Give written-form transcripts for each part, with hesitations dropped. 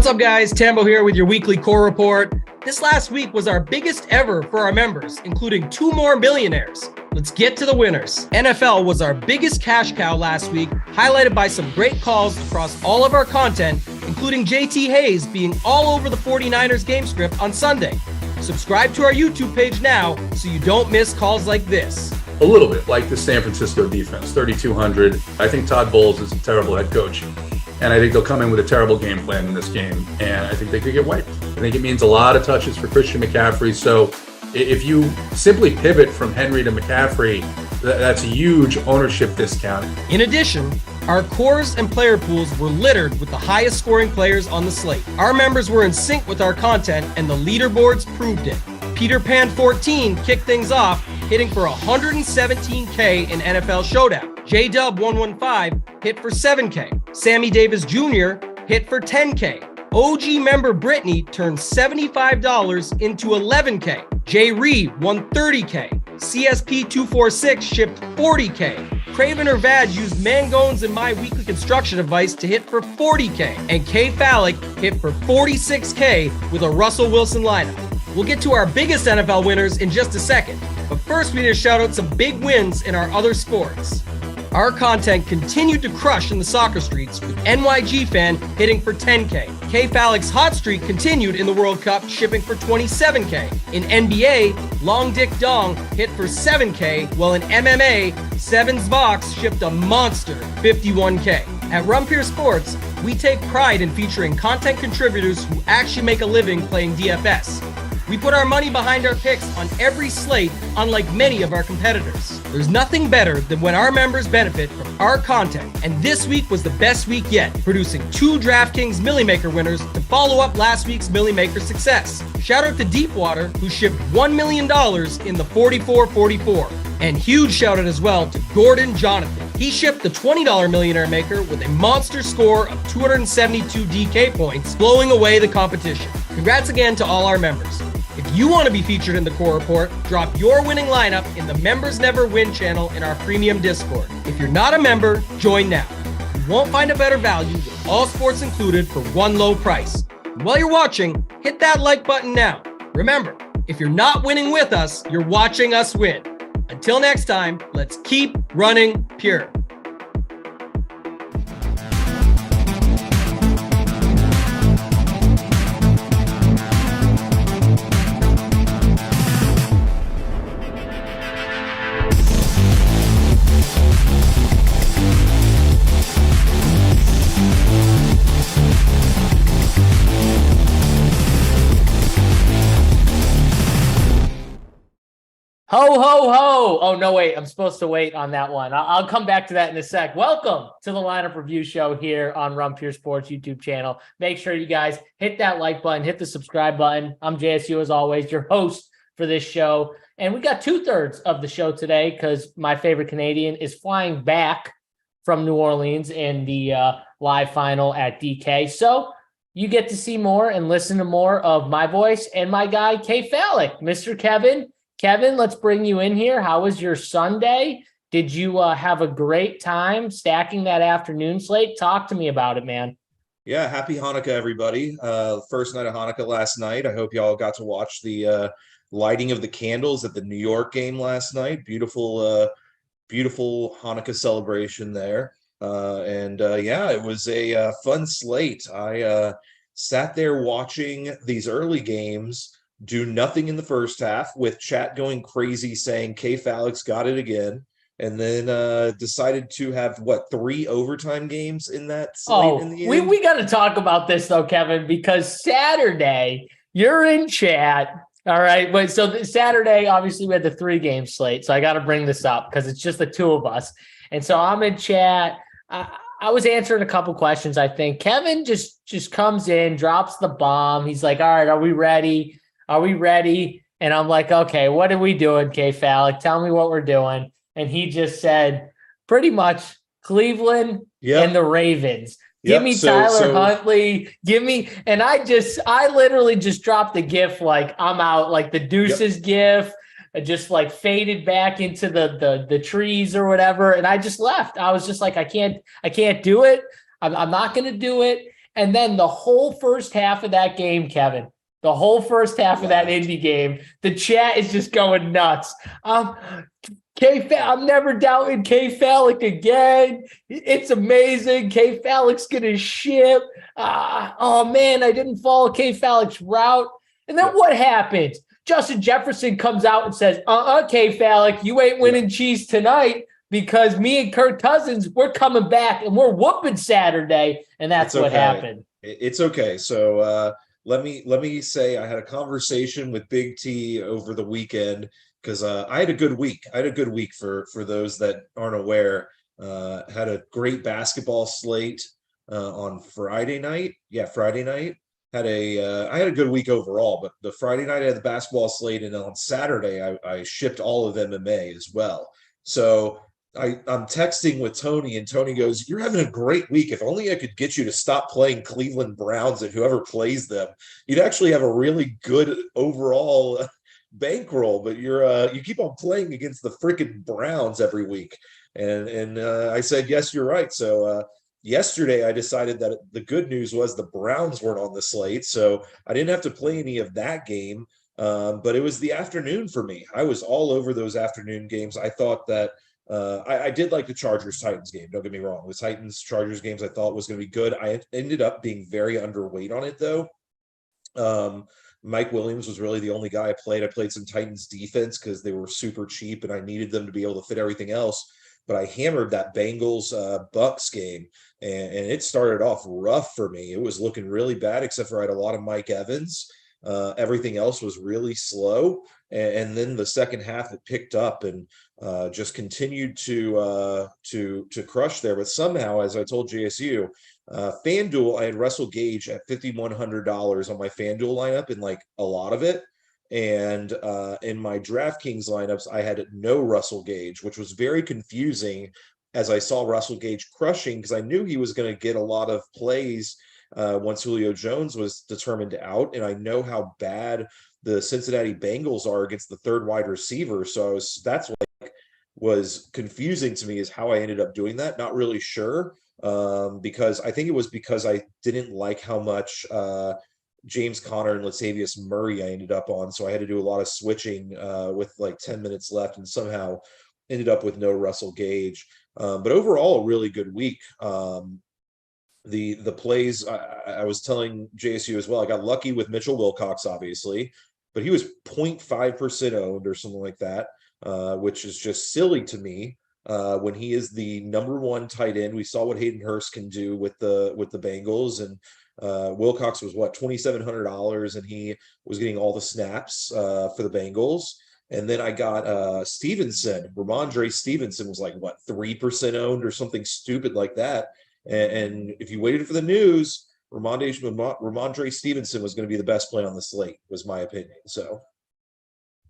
What's up, guys? Tambo here with your weekly core report. This last week was our biggest ever for our members, including 2 more millionaires. Let's get to the winners. NFL was our biggest cash cow last week, highlighted by some great calls across all of our content, including JT Hayes being all over the 49ers game script on Sunday. Subscribe to our YouTube page now so you don't miss calls like this. A little bit like the San Francisco defense, 3,200. I think Todd Bowles is a terrible head coach. And I think they'll come in with a terrible game plan in this game. And I think they could get wiped. I think it means a lot of touches for Christian McCaffrey. So if you simply pivot from Henry to McCaffrey, that's a huge ownership discount. In addition, our cores and player pools were littered with the highest scoring players on the slate. Our members were in sync with our content, and the leaderboards proved it. Peter Pan 14 kicked things off, hitting for $117K in NFL Showdown. J-Dub 115 hit for $7K. Sammy Davis Jr. hit for $10K. OG member Brittany turned $75 into $11K. J. Ree won $30K. CSP 246 shipped $40K. Craven or Vad used Mangones and my weekly construction advice to hit for $40K. And KFALIK hit for $46K with a Russell Wilson lineup. We'll get to our biggest NFL winners in just a second, but first we need to shout out some big wins in our other sports. Our content continued to crush in the soccer streets, with NYG fan hitting for $10K. KFALIK's hot streak continued in the World Cup, shipping for $27K. In NBA, Long Dick Dong hit for $7K, while in MMA, Sevens Vox shipped a monster $51K. At Rumpier Sports, we take pride in featuring content contributors who actually make a living playing DFS. We put our money behind our picks on every slate, unlike many of our competitors. There's nothing better than when our members benefit from our content, and this week was the best week yet, producing 2 DraftKings Millie Maker winners to follow up last week's Millie Maker success. Shout out to Deepwater, who shipped $1 million in the 44-44. And huge shout out as well to Gordon Jonathan. He shipped the $20 Millionaire Maker with a monster score of 272 DK points, blowing away the competition. Congrats again to all our members. If you want to be featured in the core report, drop your winning lineup in the Members Never Win channel in our premium Discord. If you're not a member, join now. You won't find a better value with all sports included for one low price. And while you're watching, hit that like button now. Remember, if you're not winning with us, you're watching us win. Until next time, let's keep running pure. Ho, ho, ho. Oh, no, wait. I'm supposed to wait on that one. I'll come back to that in a sec. Welcome to the lineup review show here on Rumpier Sports YouTube channel. Make sure you guys hit that like button, hit the subscribe button. I'm JSU, as always, your host for this show. And we got 2/3 of the show today because my favorite Canadian is flying back from New Orleans in the live final at DK. So you get to see more and listen to more of my voice and my guy, KFALIK, Mr. Kevin. Kevin, let's bring you in here. How was your Sunday? Did you have a great time stacking that afternoon slate? Talk to me about it, man. Yeah, happy Hanukkah, everybody. First night of Hanukkah last night. I hope y'all got to watch the lighting of the candles at the New York game last night. Beautiful Hanukkah celebration there. Yeah, it was a fun slate. I sat there watching these early games do nothing in the first half, with chat going crazy saying KFALIK's got it again, and then decided to have 3 overtime games in that slate in the end. We got to talk about this though, Kevin, because Saturday you're in chat. All right, but so Saturday obviously we had the 3-game slate, so I got to bring this up because it's just the 2 of us, and so I'm in chat. I was answering a couple questions. I think Kevin just comes in, drops the bomb. He's like, "All right, are we ready? Are we ready?" And I'm like, "Okay, what are we doing, KFALIK? Tell me what we're doing." And he just said, pretty much Cleveland and the Ravens. Give me Tyler Huntley. Give me, and I literally just dropped the GIF like I'm out, like the deuces GIF. I just like faded back into the trees or whatever, and I just left. I was just like, I can't do it. I'm not going to do it. And then the whole first half of that game, Kevin, the whole first half of that Indy game, the chat is just going nuts. I'm never doubting KFALIK again. It's amazing. KFALIK's going to ship. Oh, man, I didn't follow KFALIK's route. And then what happens? Justin Jefferson comes out and says, KFALIK, you ain't winning cheese tonight because me and Kirk Cousins, we're coming back and we're whooping Saturday. And that's what happened. It's okay. So let me say I had a conversation with Big T over the weekend because I had a good week. I had a good week for those that aren't aware. Had a great basketball slate on Friday night. Yeah, Friday night. I had a good week overall, but the Friday night I had the basketball slate, and on Saturday I shipped all of MMA as well. So I'm texting with Tony, and Tony goes, "You're having a great week. If only I could get you to stop playing Cleveland Browns and whoever plays them, you'd actually have a really good overall bankroll. But you keep on playing against the freaking Browns every week." And I said, "Yes, you're right." So yesterday I decided that the good news was the Browns weren't on the slate, so I didn't have to play any of that game. But it was the afternoon for me. I was all over those afternoon games. I thought that I did like the Chargers-Titans game. Don't get me wrong. The Titans-Chargers games I thought was going to be good. I ended up being very underweight on it, though. Mike Williams was really the only guy I played. I played some Titans defense because they were super cheap, and I needed them to be able to fit everything else. But I hammered that Bengals Bucks game, and it started off rough for me. It was looking really bad, except for I had a lot of Mike Evans. Everything else was really slow, and then the second half it picked up and just continued to crush there. But somehow, as I told JSU, FanDuel, I had Russell Gage at $5,100 on my FanDuel lineup, and like a lot of it. And in my DraftKings lineups, I had no Russell Gage, which was very confusing as I saw Russell Gage crushing because I knew he was going to get a lot of plays once Julio Jones was determined out. And I know how bad the Cincinnati Bengals are against the third wide receiver. So that's what was confusing to me is how I ended up doing that. Not really sure because I think it was because I didn't like how much James Conner and Latavius Murray I ended up on. So I had to do a lot of switching with like 10 minutes left and somehow ended up with no Russell Gage. But overall, a really good week. The plays, I was telling JSU as well, I got lucky with Mitchell Wilcox, obviously, but he was 0.5% owned or something like that, which is just silly to me. When he is the number one tight end, we saw what Hayden Hurst can do with the Bengals, and Wilcox was $2,700, and he was getting all the snaps for the Bengals. And then I got Stevenson. Ramondre Stevenson was like 3% owned or something stupid like that. And if you waited for the news, Ramondre Stevenson was going to be the best play on the slate, was my opinion. So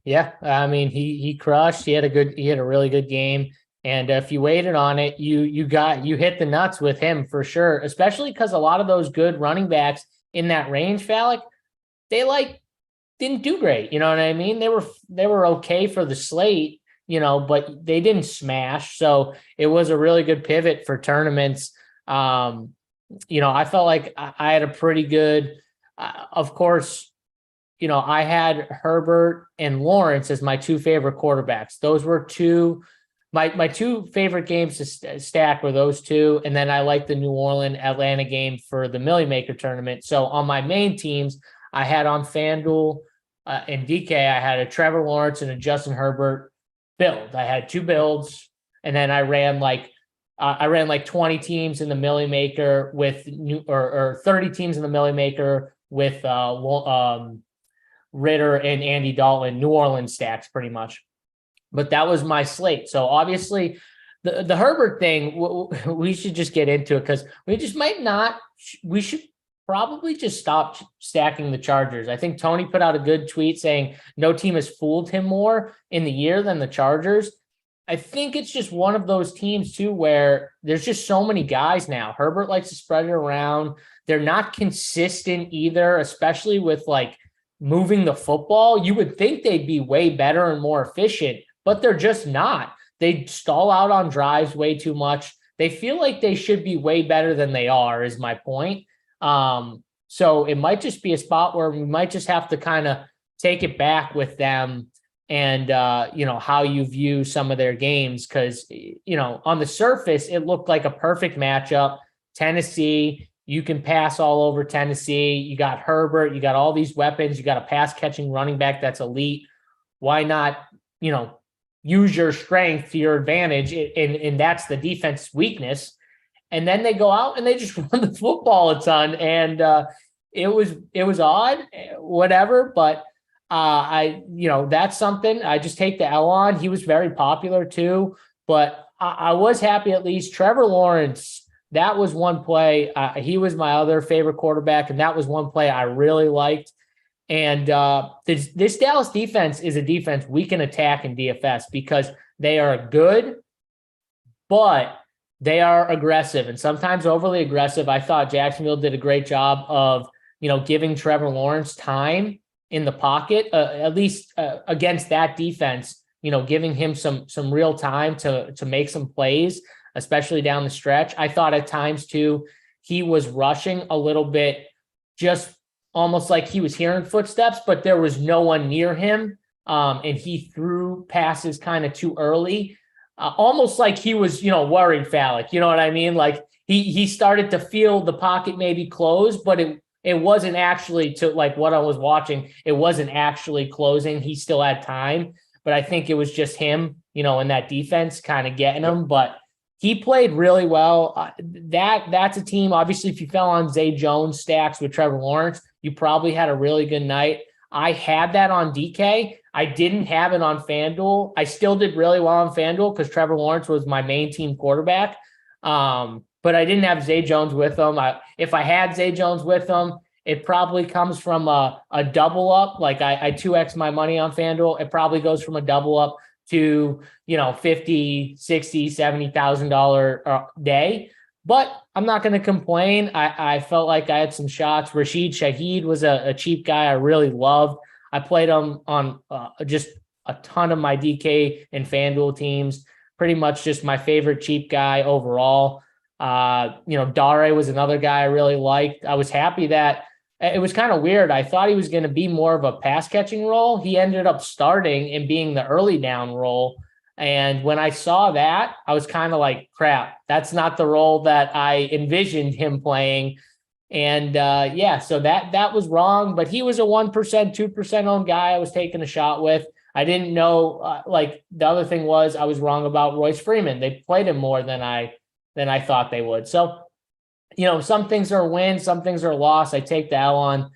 yeah, I mean he crushed. He had a really good game. And if you waited on it, you hit the nuts with him for sure, especially because a lot of those good running backs in that range, Falik, they didn't do great. You know what I mean? They were okay for the slate, but they didn't smash. So it was a really good pivot for tournaments. I felt like I had a pretty good, of course, I had Herbert and Lawrence as my two favorite quarterbacks. Those were my two favorite games to stack were those two. And then I like the New Orleans Atlanta game for the Millie Maker tournament. So on my main teams, I had on FanDuel and DK, I had a Trevor Lawrence and a Justin Herbert build. I had two builds, and then I ran like 20 teams in the Millie Maker with or 30 teams in the Millie Maker with Ritter and Andy Dalton, New Orleans stacks pretty much. But that was my slate. So obviously the Herbert thing, we should just get into it because we should probably just stop stacking the Chargers. I think Tony put out a good tweet saying no team has fooled him more in the year than the Chargers. I think it's just one of those teams too, where there's just so many guys now. Herbert likes to spread it around. They're not consistent either, especially with like moving the football. You would think they'd be way better and more efficient, but they're just not. They stall out on drives way too much. They feel like they should be way better than they are, is my point. So it might just be a spot where we might just have to kind of take it back with them and, how you view some of their games. Because, on the surface, it looked like a perfect matchup. Tennessee, you can pass all over Tennessee. You got Herbert. You got all these weapons. You got a pass-catching running back that's elite. Why not, use your strength to your advantage? And that's the defense's weakness. And then they go out and they just run the football a ton. And it was odd, whatever. But that's something I just take the L on. He was very popular too. But I was happy at least. Trevor Lawrence, that was one play. He was my other favorite quarterback. And that was one play I really liked. And this Dallas defense is a defense we can attack in DFS because they are good, but they are aggressive and sometimes overly aggressive. I thought Jacksonville did a great job of, giving Trevor Lawrence time in the pocket, at least against that defense, giving him some real time to make some plays, especially down the stretch. I thought at times too, he was rushing a little bit, just almost like he was hearing footsteps, but there was no one near him. And he threw passes kind of too early, almost like he was, worried Falik. You know what I mean? Like he started to feel the pocket maybe close, but it wasn't actually, to like what I was watching, it wasn't actually closing. He still had time, but I think it was just him, in that defense kind of getting him. But he played really well. That's a team. Obviously, if you fell on Zay Jones stacks with Trevor Lawrence, you probably had a really good night. I had that on DK. I didn't have it on FanDuel. I still did really well on FanDuel because Trevor Lawrence was my main team quarterback. But I didn't have Zay Jones with him. If I had Zay Jones with him, it probably comes from a double up. Like I 2x my money on FanDuel. It probably goes from a double up to, $50,000, $60,000, $70,000 day. But I'm not going to complain. I felt like I had some shots. Rashid Shaheed was a cheap guy I really loved. I played him on just a ton of my DK and FanDuel teams. Pretty much just my favorite cheap guy overall. Dare was another guy I really liked. I was happy that it was kind of weird. I thought he was going to be more of a pass catching role. He ended up starting and being the early down role. And when I saw that, I was kind of like, crap, that's not the role that I envisioned him playing. And so that was wrong, but he was a 1%, 2% owned guy I was taking a shot with. I didn't know, the other thing was I was wrong about Royce Freeman. They played him more than I thought they would. So, some things are wins, some things are loss. I take the L on,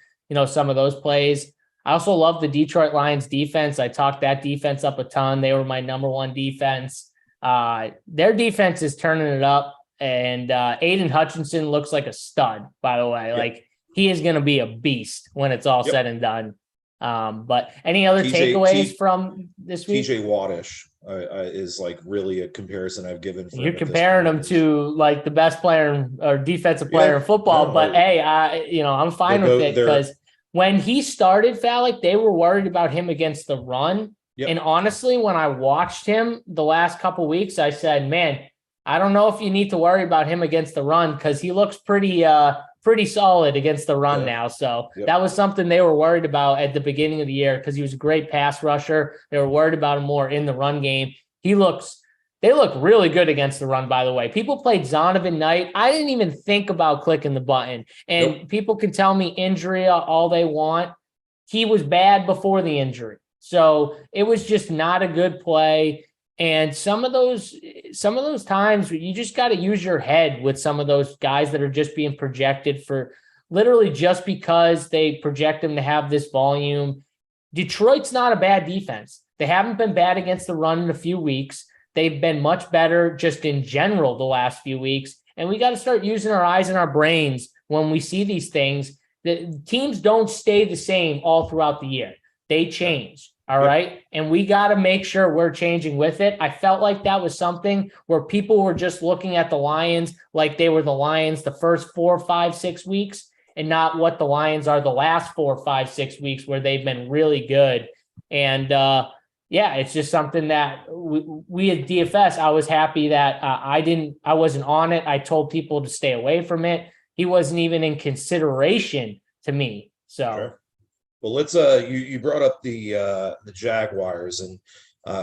some of those plays. I also love the Detroit Lions defense. I talked that defense up a ton. They were my number one defense. Their defense is turning it up. And Aiden Hutchinson looks like a stud, by the way. Yep. Like he is going to be a beast when it's all said and done. But any other takeaways from this week? TJ Wattish is like really a comparison I've given. You're comparing him to like the best player or defensive player in football. But hey, I'm fine with it because when he started, Falik, they were worried about him against the run. Yep. And honestly, when I watched him the last couple of weeks, I said, man, I don't know if you need to worry about him against the run because he looks pretty solid against the run now. So that was something they were worried about at the beginning of the year because he was a great pass rusher. They were worried about him more in the run game. They look really good against the run, by the way. People played Zonovan Knight. I didn't even think about clicking the button. And people can tell me injury all they want. He was bad before the injury. So it was just not a good play. And some of those times you just got to use your head with some of those guys that are just being projected for literally just because they project them to have this volume. Detroit's not a bad defense. They haven't been bad against the run in a few weeks. They've been much better just in general the last few weeks. And we got to start using our eyes and our brains when we see these things. The teams don't stay the same all throughout the year. They change. All right. And we got to make sure we're changing with it. I felt like that was something where people were just looking at the Lions like they were the Lions the first 4, 5, 6 weeks and not what the Lions are the last 4, 5, 6 weeks where they've been really good. And it's just something that we at DFS, I was happy that I wasn't on it. I told people to stay away from it. he wasn't even in consideration to me. So. Sure. Well, let's you brought up the Jaguars, and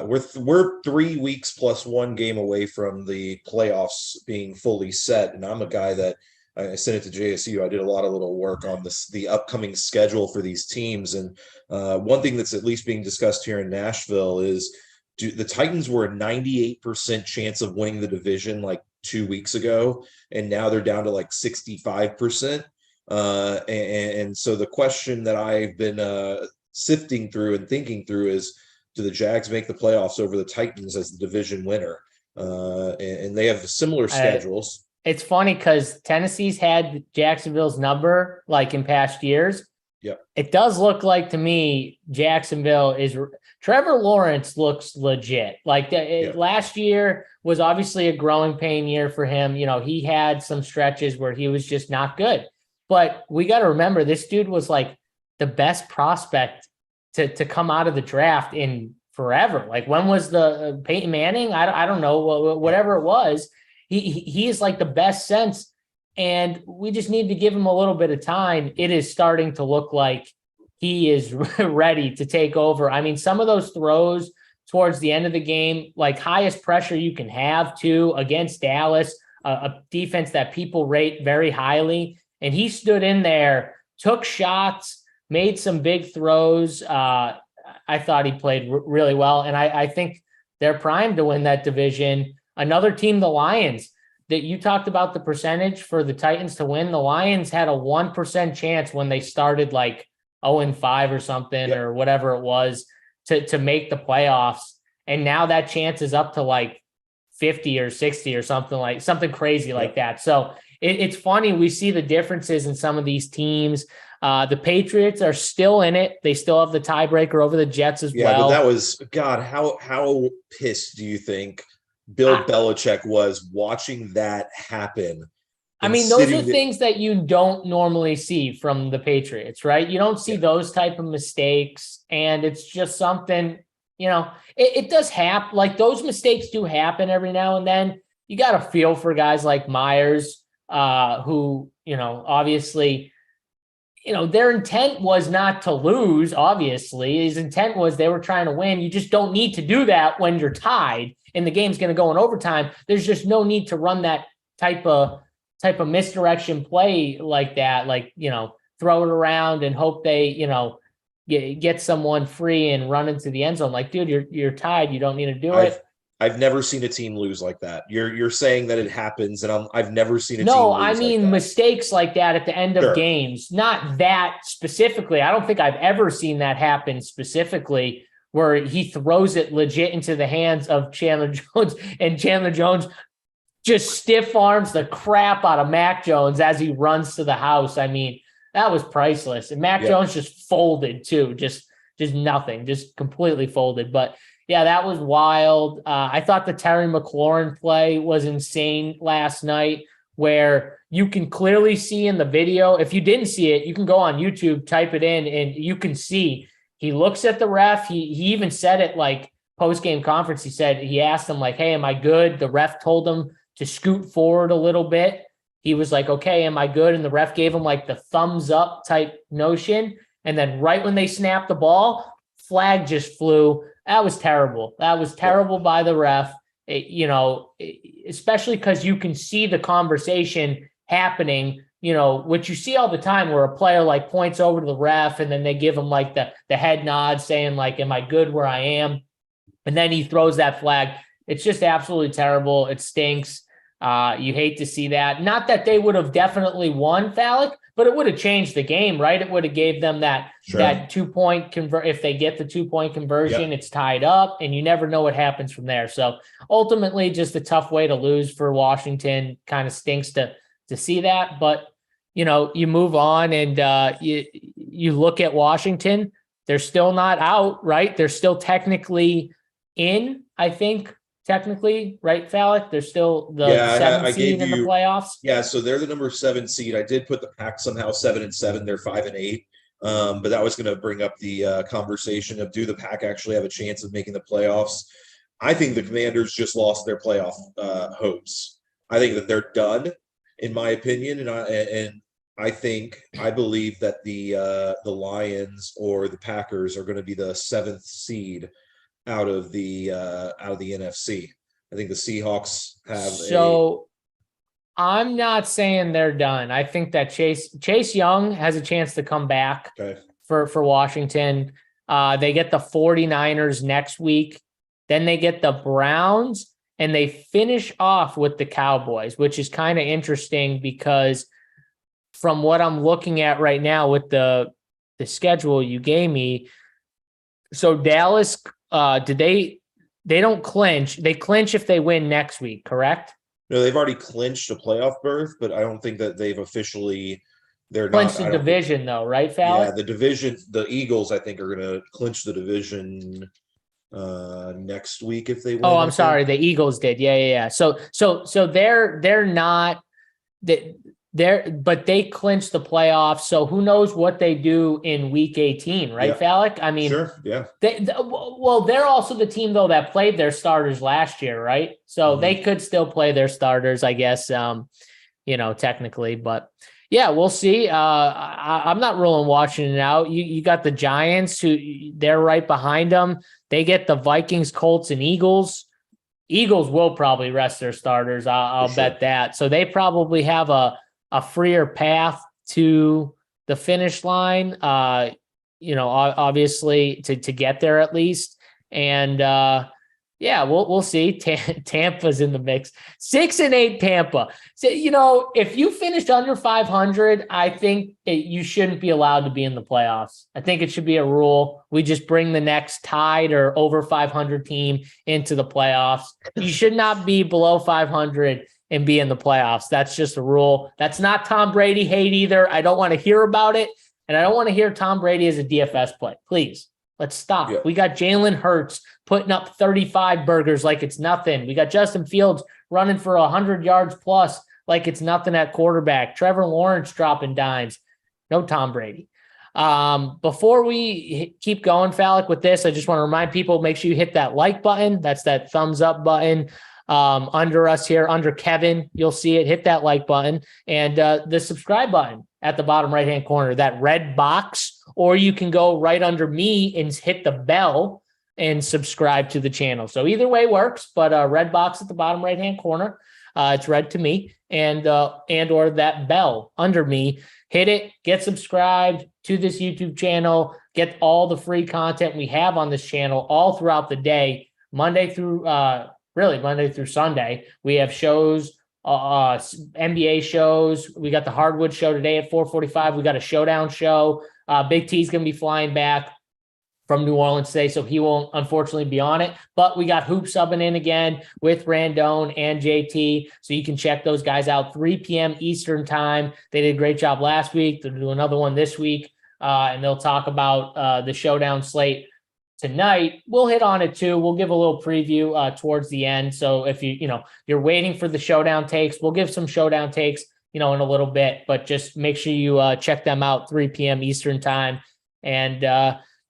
we're 3 weeks plus one game away from the playoffs being fully set. And I'm a guy that I sent it to JSU. I did a lot of little work on the upcoming schedule for these teams. And one thing that's at least being discussed here in Nashville is the Titans were a 98% chance of winning the division like 2 weeks ago, and now they're down to like 65%. And so the question that I've been sifting through and thinking through is, do the Jags make the playoffs over the Titans as the division winner? And they have similar schedules. It's funny because Tennessee's had Jacksonville's number like in past years. Yep. It does look like to me Jacksonville is Trevor Lawrence looks legit. Like last year was obviously a growing pain year for him. You know, he had some stretches where he was just not good. But we got to remember, this dude was like the best prospect to come out of the draft in forever. Like, when was the Peyton Manning? I don't know, whatever it was. He is like the best since, and we just need to give him a little bit of time. It is starting to look like he is ready to take over. I mean, some of those throws towards the end of the game, like highest pressure you can have too against Dallas, a defense that people rate very highly. And he stood in there, took shots, made some big throws. I thought he played really well. And I think they're primed to win that division. Another team, the Lions, that you talked about the percentage for the Titans to win. The Lions had a 1% chance when they started like 0-5 or something, or whatever it was, to make the playoffs. And now that chance is up to like 50 or 60 or something crazy like that. So it's funny. We see the differences in some of these teams. The Patriots are still in it. They still have the tiebreaker over the Jets as well. Yeah, but that was, God, how pissed do you think Bill Belichick was watching that happen? I mean, those are things that you don't normally see from the Patriots, right? You don't see those type of mistakes, and it's just something, you know, it does happen. Like, those mistakes do happen every now and then. You got to feel for guys like Myers, who, you know, obviously, you know, their intent was not to lose. Obviously, his intent was they were trying to win. You just don't need to do that when you're tied and the game's going to go in overtime. There's just no need to run that type of misdirection play like that. Like, you know, throw it around and hope they, you know, get someone free and run into the end zone. Like, dude, you're tied. You don't need to do it. I've never seen a team lose like that. You're saying that it happens, and I've never seen a team No, lose I mean like mistakes like that at the end of games. Not that specifically. I don't think I've ever seen that happen specifically, where he throws it legit into the hands of Chandler Jones, and Chandler Jones just stiff arms the crap out of Mac Jones as he runs to the house. I mean, that was priceless. And Mac Jones just folded too, just nothing, just completely folded. But yeah, that was wild. I thought the Terry McLaurin play was insane last night, where you can clearly see in the video. If you didn't see it, you can go on YouTube, type it in, and you can see he looks at the ref. He even said it like post-game conference. He asked him like, hey, am I good? The ref told him to scoot forward a little bit. He was like, okay, am I good? And the ref gave him like the thumbs up type notion. And then right when they snapped the ball, flag just flew. That was terrible. That was terrible by the ref, especially because you can see the conversation happening, which you see all the time, where a player like points over to the ref and then they give him like the head nod saying like, am I good where I am? And then he throws that flag. It's just absolutely terrible. It stinks. You hate to see that. Not that they would have definitely won, Falik, but it would have changed the game, right? It would have gave them that 2-point if they get the 2-point conversion, it's tied up, and you never know what happens from there. So ultimately, just a tough way to lose for Washington. Kind of stinks to see that, but you move on, and you look at Washington. They're still not out, right? They're still technically in, I think. Technically, right, Falik? They're still the 7th seed in the playoffs. Yeah, so they're the number 7 seed. I did put the Pack somehow 7-7. They're 5-8. But that was going to bring up the conversation of, do the Pack actually have a chance of making the playoffs? I think the Commanders just lost their playoff hopes. I think that they're done. in my opinion, and I believe that the Lions or the Packers are going to be the 7th seed out of the NFC. I think the Seahawks have I'm not saying they're done. I think that Chase Young has a chance to come back for Washington. They get the 49ers next week. Then they get the Browns, and they finish off with the Cowboys, which is kind of interesting because from what I'm looking at right now with the schedule you gave me, so Dallas, they don't clinch. They clinch if they win next week, correct? No, they've already clinched a playoff berth, but I don't think that they've officially. They're clinched not the division, though, right, Fallon? Yeah, the division. The Eagles, I think, are going to clinch the division next week if they win. Oh, I'm sorry, the Eagles did. Yeah. So they're not but they clinched the playoffs. So who knows what they do in week 18, right, Falik? I mean, sure, yeah. They're also the team though that played their starters last year, right? So they could still play their starters, I guess. Technically, but yeah, we'll see. I'm not ruling Washington out. You got the Giants, who they're right behind them. They get the Vikings, Colts, and Eagles. Eagles will probably rest their starters. I'll bet that. So they probably have a freer path to the finish line, obviously to get there at least. And we'll see. Tampa's in the mix. 6-8 Tampa. So, if you finished under 500, I think you shouldn't be allowed to be in the playoffs. I think it should be a rule. We just bring the next tied or over 500 team into the playoffs. You should not be below 500 and be in the playoffs. That's just a rule. That's not Tom Brady hate either. I don't want to hear about it. And I don't want to hear Tom Brady as a DFS play. Please, let's stop. Yeah. We got Jalen Hurts putting up 35 burgers like it's nothing. We got Justin Fields running for 100 yards plus like it's nothing at quarterback. Trevor Lawrence dropping dimes. No Tom Brady. Before we keep going, Falik, with this, I just want to remind people, make sure you hit that like button. That's that thumbs up button. Under us here, under Kevin, you'll see it. Hit that like button and the subscribe button at the bottom right-hand corner, that red box, or you can go right under me and hit the bell and subscribe to the channel. So either way works, but red box at the bottom right-hand corner, it's red to me, and or that bell under me. Hit it, get subscribed to this YouTube channel, get all the free content we have on this channel all throughout the day, Monday through Sunday. We have shows, NBA shows. We got the Hardwood show today at 4:45. We got a Showdown show. Big T's going to be flying back from New Orleans today, so he won't unfortunately be on it. But we got Hoop subbing in again with Randone and JT, so you can check those guys out. 3 p.m. Eastern time. They did a great job last week. They'll do another one this week, and they'll talk about the Showdown slate tonight. We'll hit on it too. We'll give a little preview towards the end. So if you're waiting for the Showdown takes, we'll give some Showdown takes, in a little bit, but just make sure you check them out 3 p.m. Eastern time. And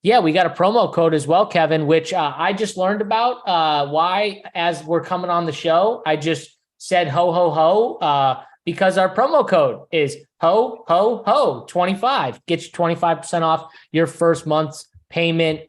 we got a promo code as well, Kevin, which I just learned about why, as we're coming on the show, I just said ho, ho, ho, because our promo code is ho, ho, ho 25. Get you 25% off your first month's payment.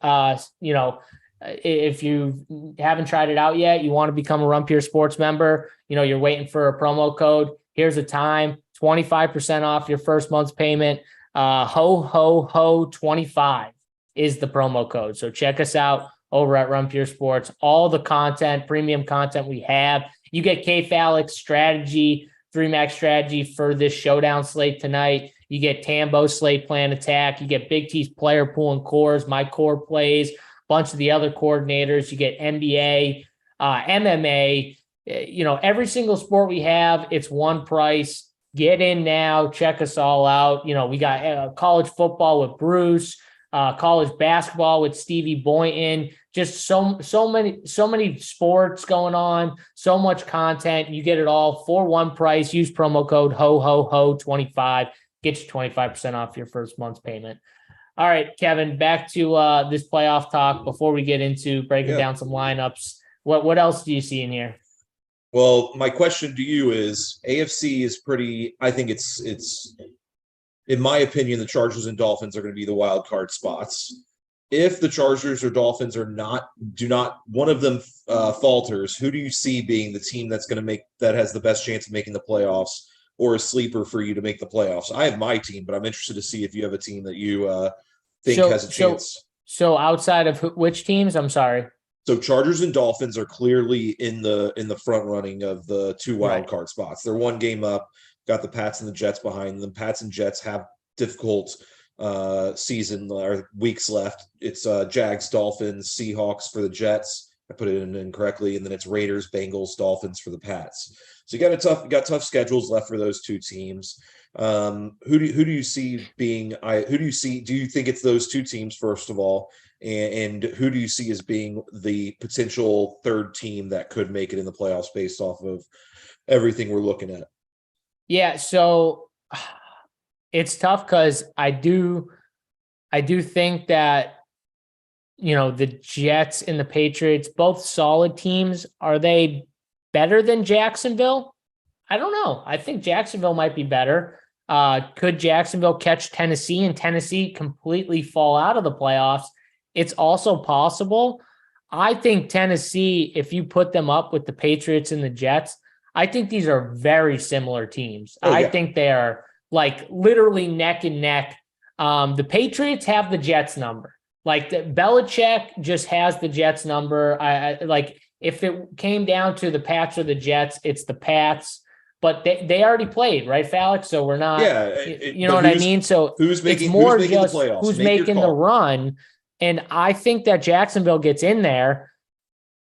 If you haven't tried it out yet, you want to become a Run Pure Sports member, you're waiting for a promo code. Here's a time, 25% off your first month's payment. Ho, ho, ho 25 is the promo code. So check us out over at Run Pure Sports. All the content, premium content we have. You get KFALIK's strategy, 3-max strategy for this Showdown slate tonight. You get Tambo's slate plan attack. You get Big T's player pool and cores, my core plays, a bunch of the other coordinators. You get NBA, MMA, every single sport we have, it's one price. Get in now. Check us all out. We got college football with Bruce, college basketball with Stevie Boynton. Just so many sports going on, so much content. You get it all for one price. Use promo code ho ho ho 25. Get you 25% off your first month's payment. All right, Kevin, back to this playoff talk before we get into breaking down some lineups. What else do you see in here? Well, my question to you is AFC is pretty, I think it's in my opinion, the Chargers and Dolphins are going to be the wild card spots. If the Chargers or Dolphins do not one of them falters, who do you see being the team that's going to that has the best chance of making the playoffs, or a sleeper for you to make the playoffs? I have my team, but I'm interested to see if you have a team that you think has a chance. So outside of which teams? I'm sorry. So Chargers and Dolphins are clearly in the front running of the two wild card spots. They're one game up. Got the Pats and the Jets behind them. Pats and Jets have difficult season or weeks left. It's Jags, Dolphins, Seahawks for the Jets. I put it in incorrectly, and then it's Raiders, Bengals, Dolphins for the Pats. So you got tough schedules left for those two teams. Who do you see being? Who do you see? Do you think it's those two teams first of all, and who do you see as being the potential third team that could make it in the playoffs based off of everything we're looking at? Yeah, so it's tough because I do think that, the Jets and the Patriots, both solid teams. Are they better than Jacksonville? I don't know. I think Jacksonville might be better. Could Jacksonville catch Tennessee and Tennessee completely fall out of the playoffs? It's also possible. I think Tennessee, if you put them up with the Patriots and the Jets, I think these are very similar teams. Oh, yeah. I think they are like literally neck and neck. The Patriots have the Jets number. Like Belichick just has the Jets number. I like if it came down to the Pats or the Jets, it's the Pats. But they already played, right, Falik? So we're not. Yeah, you know what I mean. So who's making the playoffs? Who's making the run? And I think that Jacksonville gets in there,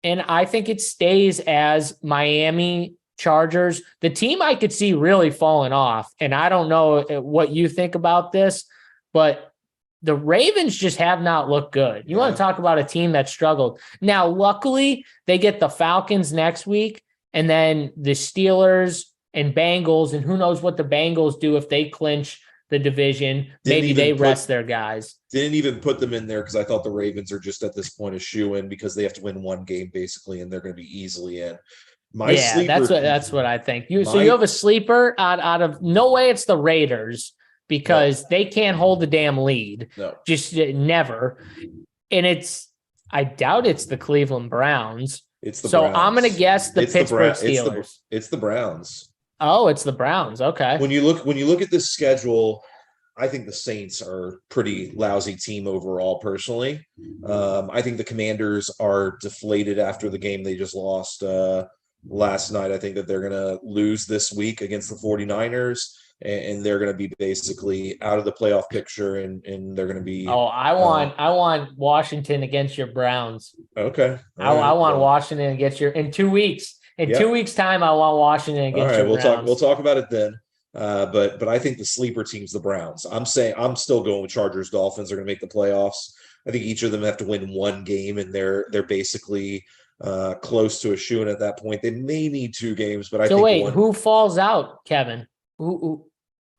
and I think it stays as Miami, Chargers, the team I could see really falling off. And I don't know what you think about this, but the Ravens just have not looked good. You want to talk about a team that struggled. Now, luckily, they get the Falcons next week, and then the Steelers and Bengals, and who knows what the Bengals do if they clinch the division. Maybe they rest their guys. Didn't even put them in there because I thought the Ravens are just at this point a shoe-in because they have to win one game basically, and they're going to be easily in. That's what I think. So you have a sleeper out of no way it's the Raiders because they can't hold the damn lead. No. Just never. And I doubt it's the Cleveland Browns. It's the Browns. I'm going to guess the Pittsburgh Steelers. It's the Browns. Oh, it's the Browns. Okay. When you look at this schedule, I think the Saints are a pretty lousy team overall, personally. I think the Commanders are deflated after the game they just lost last night. I think that they're going to lose this week against the 49ers, and they're going to be basically out of the playoff picture, and they're going to be. Oh, I want Washington against your Browns. Okay. I want Washington against in 2 weeks. In 2 weeks' time, I want Washington against your Browns. We'll talk about it then. But I think the sleeper team's the Browns. I'm still going with Chargers. Dolphins are going to make the playoffs. I think each of them have to win one game, and they're basically close to a shoo-in at that point. They may need 2 games, but who falls out, Kevin?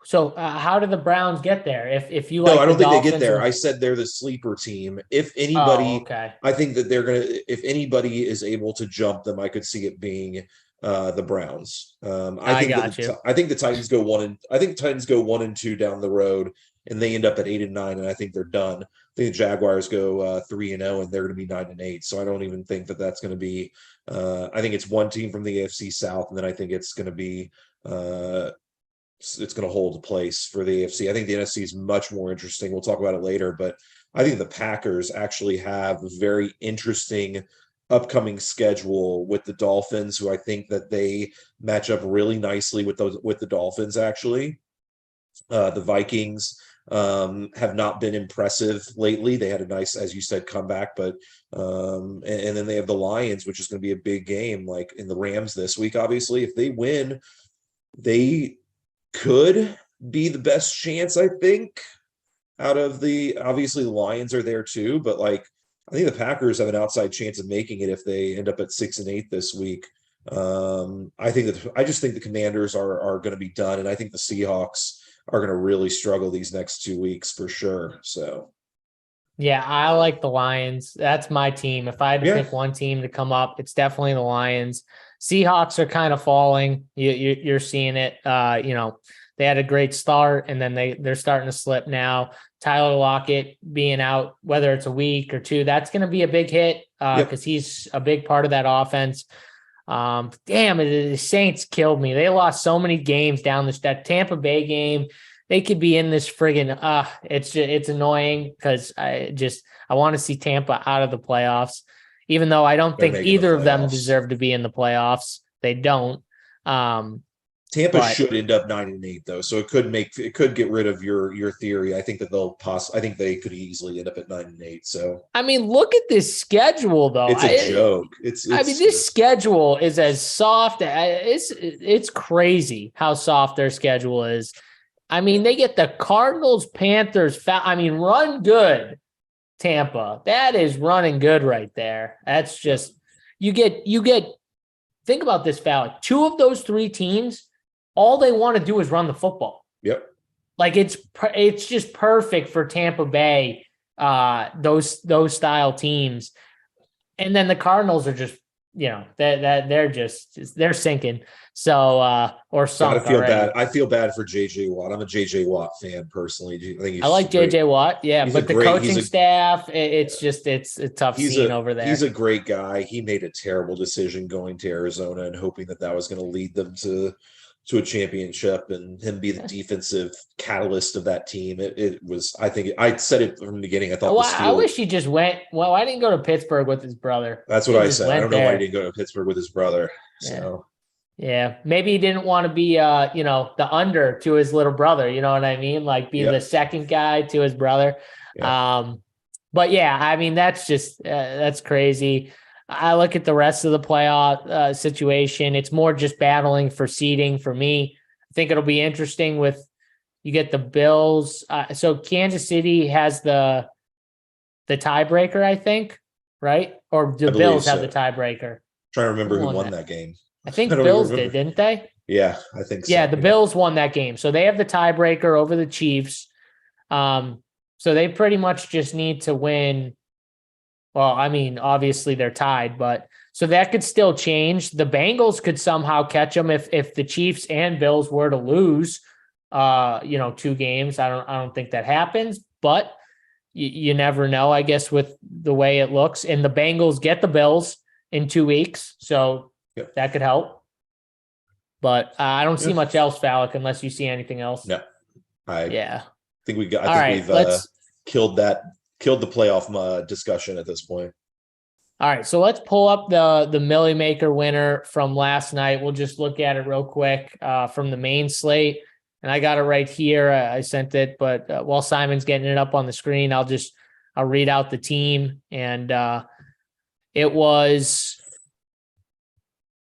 So how do the Browns get there? If you I don't think they get there. I said they're the sleeper team. If anybody, I think that if anybody is able to jump them, I could see it being the Browns. I think the Titans go 1-2 down the road, and they end up at 8-9, and I think they're done. I think the Jaguars go 3-0, and they're going to be 9-8. So I don't even think that that's going to be. I think it's one team from the AFC South, and then I think it's going to be. It's going to hold a place for the AFC. I think the NFC is much more interesting. We'll talk about it later, but I think the Packers actually have a very interesting upcoming schedule with the Dolphins, who I think that they match up really nicely with the Dolphins. Actually, the Vikings have not been impressive lately. They had a nice, as you said, comeback, but and then they have the Lions, which is going to be a big game, like in the Rams this week. Obviously, if they win, they could be the best chance, I think, out of obviously the Lions are there too, but like I think the Packers have an outside chance of making it if they end up at 6-8 this week. I just think the Commanders are going to be done, and I think the Seahawks are going to really struggle these next 2 weeks for sure. So, yeah, I like the Lions. That's my team. If I had to pick one team to come up, it's definitely the Lions. Seahawks are kind of falling. You're seeing it. They had a great start, and then they're starting to slip now. Tyler Lockett being out, whether it's a week or two, that's going to be a big hit because he's a big part of that offense. The Saints killed me. They lost so many games down that Tampa Bay game. They could be in this friggin' it's annoying because I want to see Tampa out of the playoffs, even though I don't think either of them deserve to be in the playoffs. They don't. Tampa should end up 9-8 though, so it could get rid of your theory. I think that I think they could easily end up at 9-8. So I mean, look at this schedule though. It's a joke. This schedule is as soft. It's crazy how soft their schedule is. I mean, they get the Cardinals, Panthers. Run good, Tampa. That is running good right there. That's just you get. Think about this, Falik. 2 of those 3 teams, all they want to do is run the football. Yep. Like it's just perfect for Tampa Bay. Those style teams, and then the Cardinals are just they're sinking. So or something. I feel bad. I feel bad for JJ Watt. I'm a JJ Watt fan personally. I like JJ Watt. Yeah, but the coaching staff, it's a tough scene over there. He's a great guy. He made a terrible decision going to Arizona and hoping that was going to lead them to a championship and him be the defensive catalyst of that team. It was. I think I said it from the beginning. I thought. I wish he just went. Well, I didn't go to Pittsburgh with his brother. That's what I said. I don't know why he didn't go to Pittsburgh with his brother. So. Yeah, maybe he didn't want to be, the under to his little brother. You know what I mean? Like be the second guy to his brother. Yeah. But yeah, I mean, that's just that's crazy. I look at the rest of the playoff situation. It's more just battling for seeding for me. I think it'll be interesting you get the Bills. So Kansas City has the tiebreaker, I think, right? Or the Bills have the tiebreaker. Trying to remember who won that game. I think Bills did, didn't they? Yeah, I think so. Yeah, the Bills won that game. So they have the tiebreaker over the Chiefs. So they pretty much just need to win. Well, I mean, obviously they're tied, but so that could still change. The Bengals could somehow catch them if the Chiefs and Bills were to lose 2 games. I don't think that happens, but you never know, I guess, with the way it looks. And the Bengals get the Bills in 2 weeks. So that could help. But I don't see much else, Falik, unless you see anything else. No. I think we've killed the playoff discussion at this point. All right, so let's pull up the Millie Maker winner from last night. We'll just look at it real quick from the main slate. And I got it right here. I sent it, but while Simon's getting it up on the screen, I'll read out the team. And it was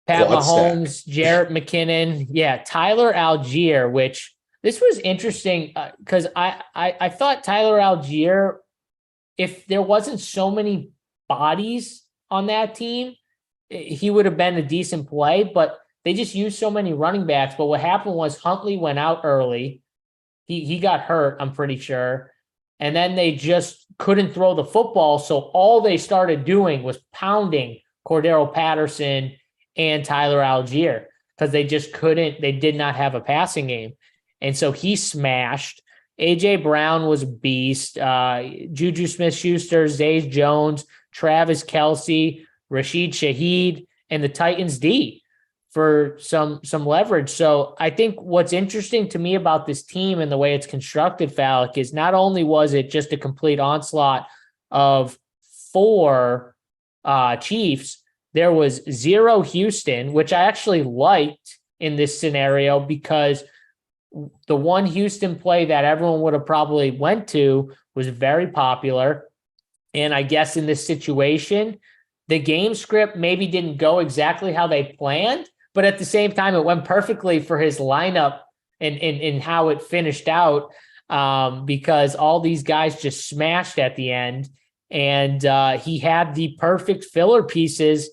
Pat Mahomes, Jarrett McKinnon, Tyler Algier, which this was interesting because I thought Tyler Algier, if there wasn't so many bodies on that team, he would have been a decent play, but they just used so many running backs. But what happened was Huntley went out early. He got hurt, I'm pretty sure. And then they just couldn't throw the football. So all they started doing was pounding Cordero Patterson and Tyler Algier because they just couldn't. They did not have a passing game. And so he smashed. A.J. Brown was a beast. Juju Smith-Schuster, Zay Jones, Travis Kelce, Rashid Shaheed, and the Titans D for some leverage. So I think what's interesting to me about this team and the way it's constructed, Falik, is not only was it just a complete onslaught of 4 Chiefs, there was 0 Houston, which I actually liked in this scenario because the one Houston play that everyone would have probably went to was very popular. And I guess in this situation, the game script maybe didn't go exactly how they planned, but at the same time, it went perfectly for his lineup and how it finished out because all these guys just smashed at the end. And he had the perfect filler pieces.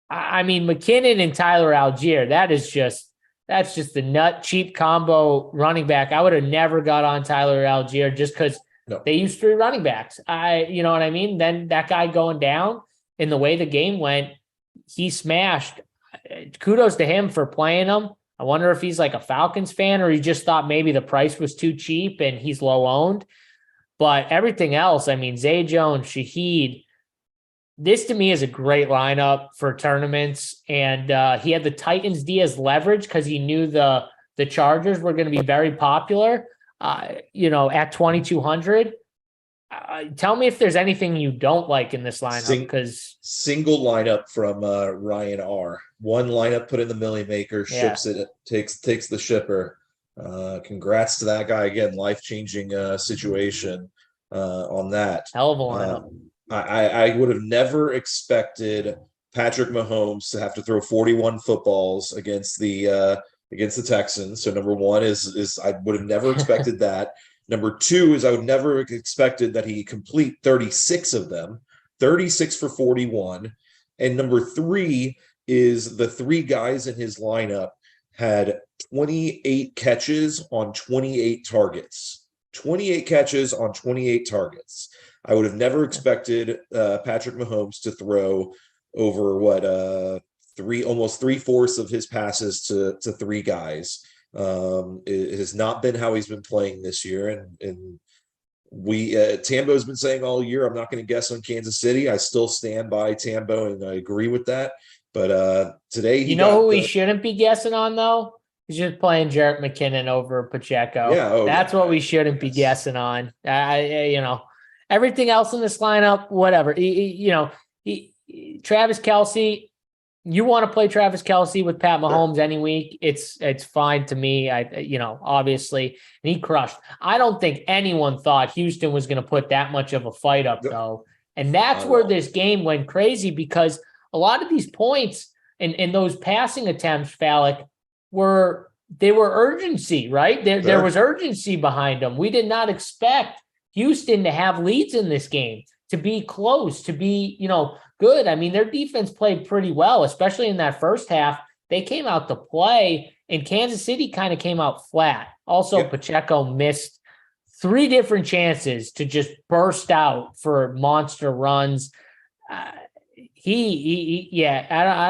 I mean, McKinnon and Tyler Algier, that's just the nut cheap combo running back. I would have never got on Tyler Algier just because they used 3 running backs. You know what I mean? Then that guy going down in the way the game went, he smashed. kudos to him for playing him. I wonder if he's like a Falcons fan or he just thought maybe the price was too cheap and he's low owned. But everything else, I mean, Zay Jones, Shaheed, this to me is a great lineup for tournaments. And he had the Titans D as leverage because he knew the Chargers were going to be very popular, at 2,200. Tell me if there's anything you don't like in this lineup, because single lineup from Ryan R. One lineup put in the Millie Maker, ships it, takes the shipper. Congrats to that guy again. Life-changing situation on that. Hell of a lineup. I would have never expected Patrick Mahomes to have to throw 41 footballs against the Texans. So number one is I would have never expected that. Number two is I would never have expected that he complete 36 of them, 36 for 41. And number three is the three guys in his lineup had 28 catches on 28 targets. 28 catches on 28 targets. I would have never expected Patrick Mahomes to throw over almost 3/4 of his passes to three guys. It has not been how he's been playing this year, and we Tambo's been saying all year, I'm not going to guess on Kansas City. I still stand by Tambo, and I agree with that. But today, who we shouldn't be guessing on though? He's just playing Jarrett McKinnon over Pacheco. Yeah, that's what we shouldn't be guessing on. Everything else in this lineup, whatever. Travis Kelce. You want to play Travis Kelce with Pat Mahomes any week. It's fine to me. Obviously, and he crushed. I don't think anyone thought Houston was going to put that much of a fight up though. And that's where this game went crazy, because a lot of these points and those passing attempts, Falik, were urgency, right? There was urgency behind them. We did not expect Houston to have leads in this game, to be close, to be, good. I mean, their defense played pretty well, especially in that first half. They came out to play, and Kansas City kind of came out flat. Also, Pacheco missed 3 different chances to just burst out for monster runs. I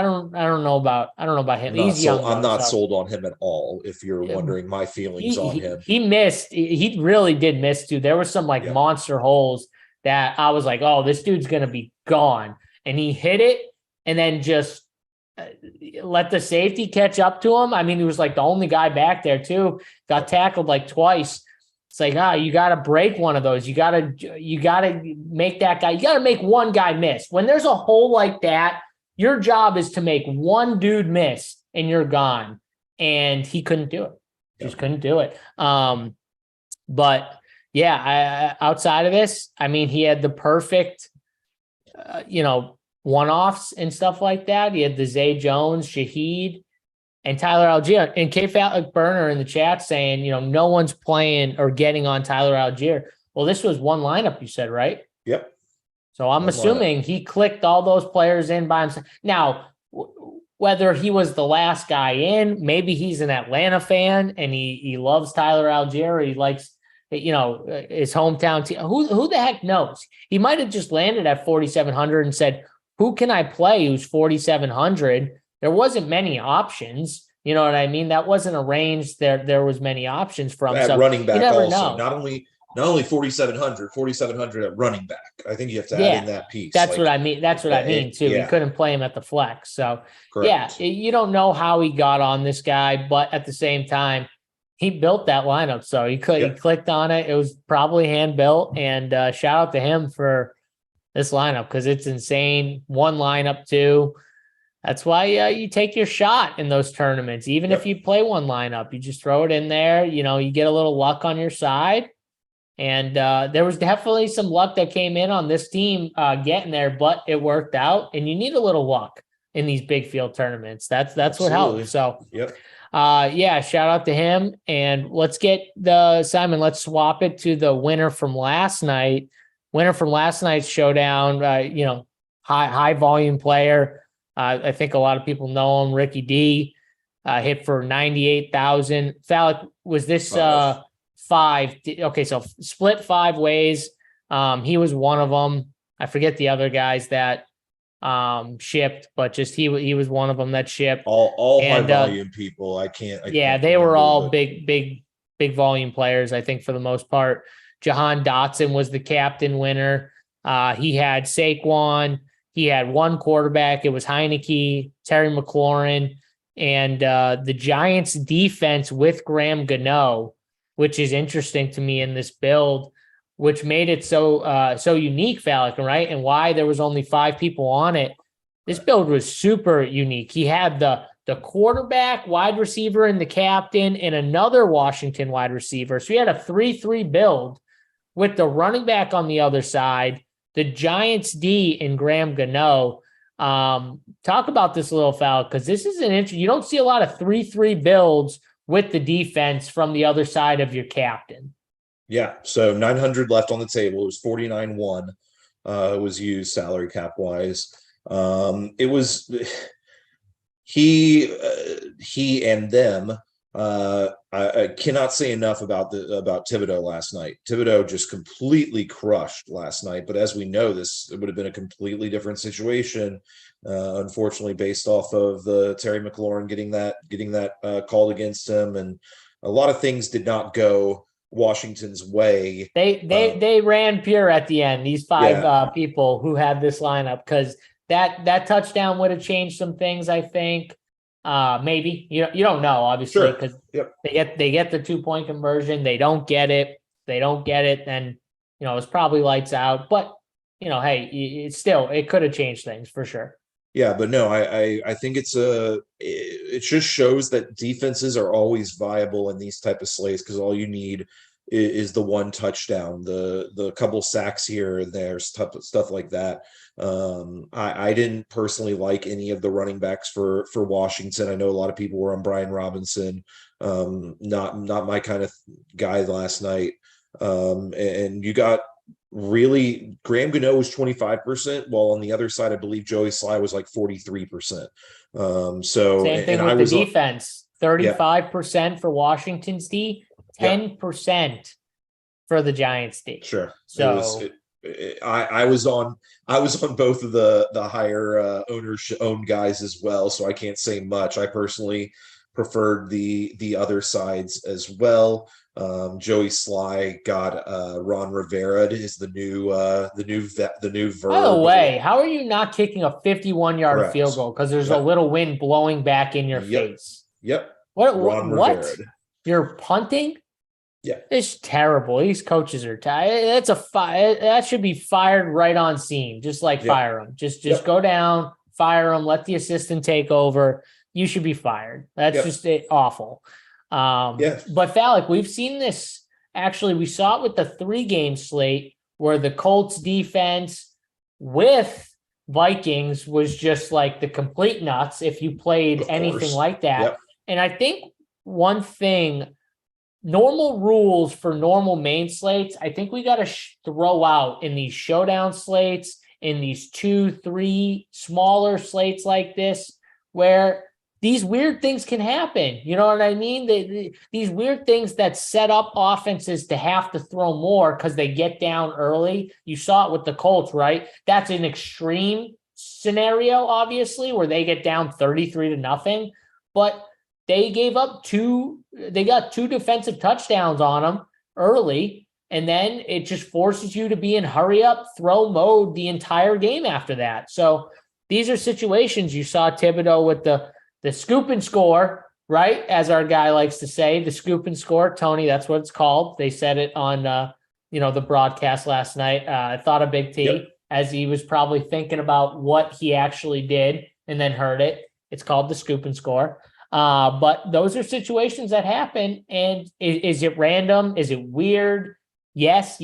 don't know about him. He's young. I'm not sold on him at all. If you're wondering my feelings on him, he missed. He really did miss too. There were some monster holes that I was like, oh, this dude's going to be gone. And he hit it and then just let the safety catch up to him. I mean, he was like the only guy back there too. Got tackled like twice. It's like, you got to break one of those. You got to make that guy. You got to make one guy miss. When there's a hole like that, your job is to make one dude miss and you're gone. And he couldn't do it. Just couldn't do it. But yeah, outside of this, I mean, he had the perfect, one-offs and stuff like that. He had the Zay Jones, Shaheed, and Tyler Algier. And KFALIK Burner in the chat saying, no one's playing or getting on Tyler Algier. Well, this was one lineup, you said, right? Yep. So I'm assuming he clicked all those players in by himself. Now, whether he was the last guy in, maybe he's an Atlanta fan and he loves Tyler Algier. He likes, his hometown team. Who the heck knows? He might have just landed at 4,700 and said, who can I play who's 4,700? There wasn't many options. You know what I mean? That wasn't a range there was many options from. At so running back also. Know. Not only 4,700 at running back. I think you have to add in that piece. That's what I mean. That's what I mean too. Yeah. We couldn't play him at the flex. So Correct. you don't know how he got on this guy, but at the same time, he built that lineup. So he clicked on it. It was probably hand built, and shout out to him for this lineup, because it's insane. One lineup too. That's why you take your shot in those tournaments. Even if you play one lineup, you just throw it in there. You get a little luck on your side. And there was definitely some luck that came in on this team getting there, but it worked out. And you need a little luck in these big field tournaments. That's what helps. So shout out to him. And let's get Simon, let's swap it to the winner from last night. Winner from last night's showdown, high volume player. I think a lot of people know him. Ricky D hit for 98,000. Falik, was this 5? Okay, so split 5 ways. He was one of them. I forget the other guys that shipped, but just he was one of them that shipped. All high And, volume people. I yeah, can't they were all remember, but big volume players, I think, for the most part. Jahan Dotson was the captain winner. He had Saquon. He had one quarterback. It was Heineke, Terry McLaurin, and the Giants defense with Graham Gano, which is interesting to me in this build, which made it so unique, Falik, right? And why there was only 5 people on it. This build was super unique. He had the quarterback, wide receiver, and the captain, and another Washington wide receiver. So he had a 3-3 build with the running back on the other side, the Giants D and Graham Gano. Talk about this a little, foul, because this is an interesting. You don't see a lot of 3-3 builds with the defense from the other side of your captain. yeah. So 900 left on the table. It was 49-1. It was used salary cap wise. It was he and them. I cannot say enough about Thibodeau last night. Thibodeau just completely crushed last night. But as we know, it would have been a completely different situation. Unfortunately, based off of the Terry McLaurin getting that called against him, and a lot of things did not go Washington's way. They ran pure at the end. These 5 people who had this lineup, because that touchdown would have changed some things, I think. Maybe you don't know, obviously, because they get the 2-point conversion. They don't get it. Then it's probably lights out. But hey, it could have changed things for sure. Yeah, but no, I think it just shows that defenses are always viable in these type of slates, because all you need is the one touchdown, the couple sacks here and there, stuff like that. I didn't personally like any of the running backs for Washington. I know a lot of people were on Brian Robinson, not my kind of guy last night. And you got really Graham Gano was 25%, while on the other side, I believe Joey Sly was like 43%. So same thing with the defense, 35% for Washington's D, 10% for the Giants D. Sure. So I was on both of the higher owned guys as well, so I can't say much. I personally preferred the other sides as well. Joey Sly got Ron Rivera is the new verb. By the way, how are you not kicking a 51-yard field goal because there's a little wind blowing back in your face? Yep. What? You're punting? Yeah, it's terrible. These coaches are tired. That should be fired right on scene. Just fire them. Just go down, fire them. Let the assistant take over. You should be fired. That's just awful. But Falik, we've seen this. Actually, we saw it with the 3-game slate where the Colts defense with Vikings was just like the complete nuts if you played anything like that. Yep. And I think one thing, normal rules for normal main slates, I think we got to throw out in these showdown slates, in these 2-3 smaller slates like this, where these weird things can happen. You know what I mean? These weird things that set up offenses to have to throw more because they get down early. You saw it with the Colts, right? That's an extreme scenario, obviously, where they get down 33-0, but they got 2 defensive touchdowns on them early, and then it just forces you to be in hurry up, throw mode the entire game after that. So these are situations. You saw Thibodeau with the scoop and score, right? As our guy likes to say, the scoop and score. Tony, that's what it's called. They said it on the broadcast last night. I thought of BigT as he was probably thinking about what he actually did and then heard it. It's called the scoop and score. But those are situations that happen. And is it random? Is it weird? Yes.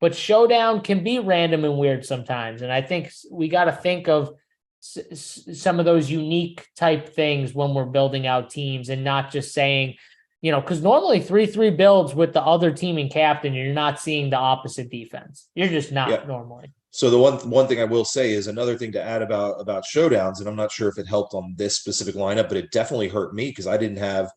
But Showdown can be random and weird sometimes. And I think we got to think of some of those unique type things when we're building out teams, and not just saying, because normally 3-3 builds with the other team and captain, you're not seeing the opposite defense. You're just not normally. So the one thing I will say is another thing to add about showdowns, and I'm not sure if it helped on this specific lineup, but it definitely hurt me because I didn't have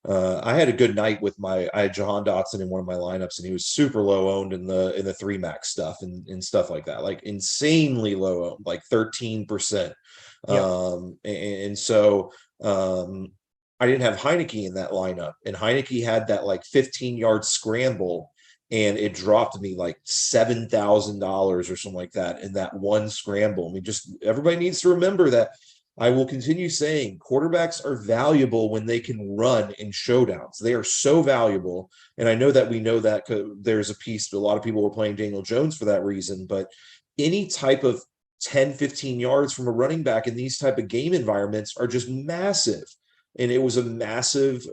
I had a good night with I had Jahan Dotson in one of my lineups, and he was super low owned in the 3 max stuff and stuff like that, like insanely low owned, like 13%. Yep. And so I didn't have Heineke in that lineup, and Heineke had that like 15-yard scramble, and it dropped me like $7,000 or something like that in that one scramble. I mean, just everybody needs to remember that. I will continue saying quarterbacks are valuable when they can run in showdowns. They are so valuable. And I know that we know that there's a piece, but a lot of people were playing Daniel Jones for that reason. But any type of 10, 15 yards from a running back in these type of game environments are just massive. And it was a massive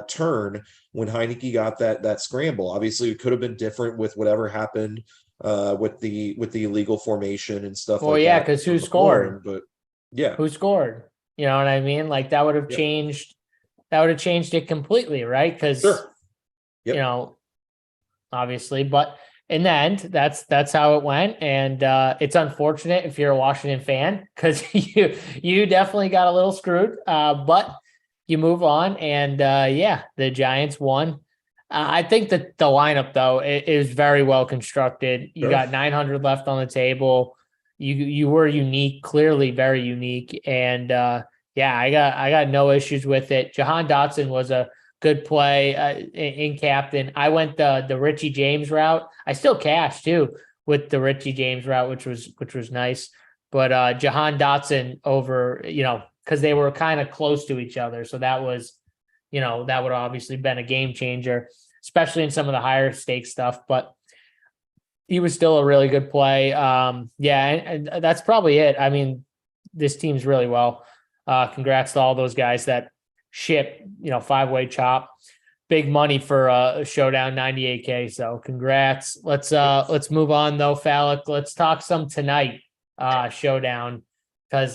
turn when Heineke got that scramble. Obviously, it could have been different with whatever happened with the illegal formation and stuff like that. Well, yeah, because who scored? But yeah. Who scored? You know what I mean? Like that would have changed it completely, right? Because you know, obviously, but in the end, that's how it went. And it's unfortunate if you're a Washington fan, because you definitely got a little screwed. But you move on, and the Giants won. I think that the lineup though is very well constructed. You got 900 left on the table. You were unique, clearly very unique. And I got no issues with it. Jahan Dotson was a good play in captain. I went the Richie James route. I still cashed too with the Richie James route, which was nice. But Jahan Dotson over, because they were kind of close to each other. So that was, that would obviously been a game changer, especially in some of the higher stake stuff. But he was still a really good play. And that's probably it. I mean, this team's really well. Congrats to all those guys that ship, 5-way chop. Big money for a Showdown, 98K. So congrats. Let's move on though, Falik. Let's talk some tonight, Showdown. Because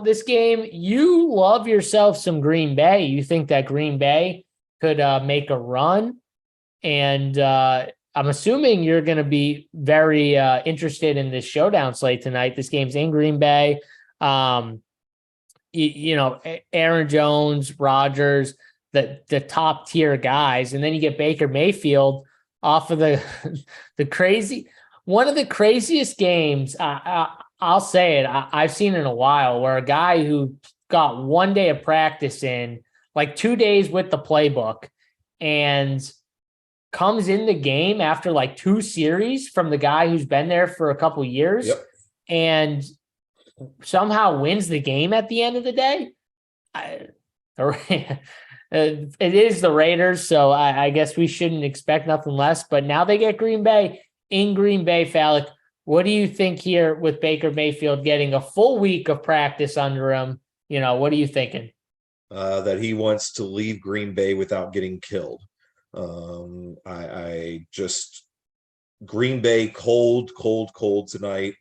this game, you love yourself some Green Bay. You think that Green Bay could make a run. And I'm assuming you're going to be very interested in this Showdown slate tonight. This game's in Green Bay. Aaron Jones, Rodgers, the top tier guys. And then you get Baker Mayfield off of the crazy, one of the craziest games. I'll say it. I've seen in a while, where a guy who got 1 day of practice in, like 2 days with the playbook, and comes in the game after like 2 series from the guy who's been there for a couple years, and somehow wins the game at the end of the day. It is the Raiders, so I guess we shouldn't expect nothing less. But now they get Green Bay in Green Bay. Falik, what do you think here with Baker Mayfield getting a full week of practice under him? What are you thinking? That he wants to leave Green Bay without getting killed. I just, Green Bay cold tonight,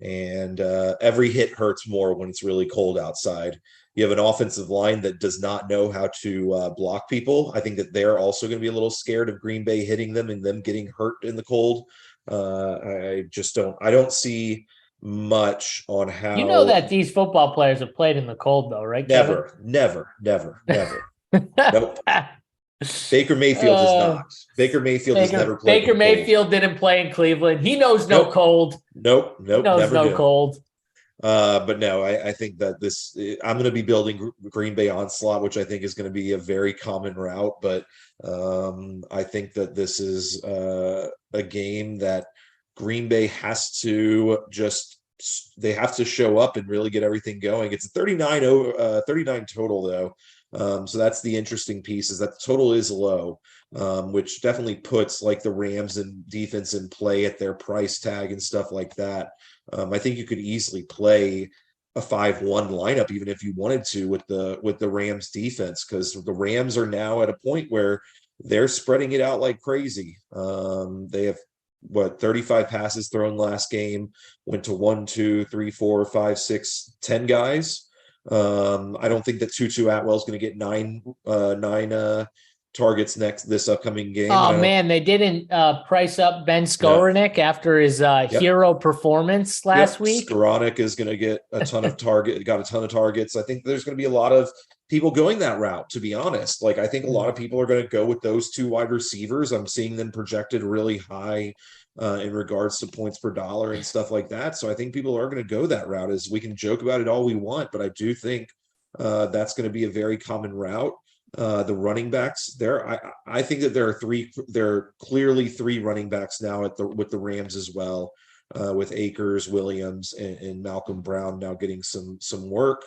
and every hit hurts more when it's really cold outside. You have an offensive line that does not know how to block people. I think that they're also going to be a little scared of Green Bay hitting them and them getting hurt in the cold. I don't see much on how. That these football players have played in the cold though, right? Never. Nope. Baker Mayfield does not. Baker Mayfield has never played. Baker Mayfield didn't play in Cleveland. He knows no cold. Nope. He knows no cold. But no, I think that I'm going to be building Green Bay onslaught, which I think is going to be a very common route. But I think that this is a game that Green Bay has to they have to show up and really get everything going. It's a 39 total though. So that's the interesting piece, is that the total is low, which definitely puts like the Rams and defense in play at their price tag and stuff like that. I think you could easily play a 5-1 lineup, even if you wanted to, with the Rams defense, because the Rams are now at a point where they're spreading it out like crazy. They have 35 passes thrown last game, went to 1, 2, 3, 4, 5, 6, 10 guys. I don't think that Tutu Atwell is going to get nine targets this upcoming game. Oh man, they didn't price up Ben Skowronek after his hero performance last week. Skowronek is going to get a ton of got a ton of targets. I think there's going to be a lot of people going that route, to be honest. Like, I think a lot of people are going to go with those two wide receivers. I'm seeing them projected really high in regards to points per dollar and stuff like that. So I think people are going to go that route. As we can joke about it all we want, but I do think that's going to be a very common route. The running backs there, I think that there are clearly three running backs now with the Rams as well, with Akers, Williams, and Malcolm Brown now getting some work.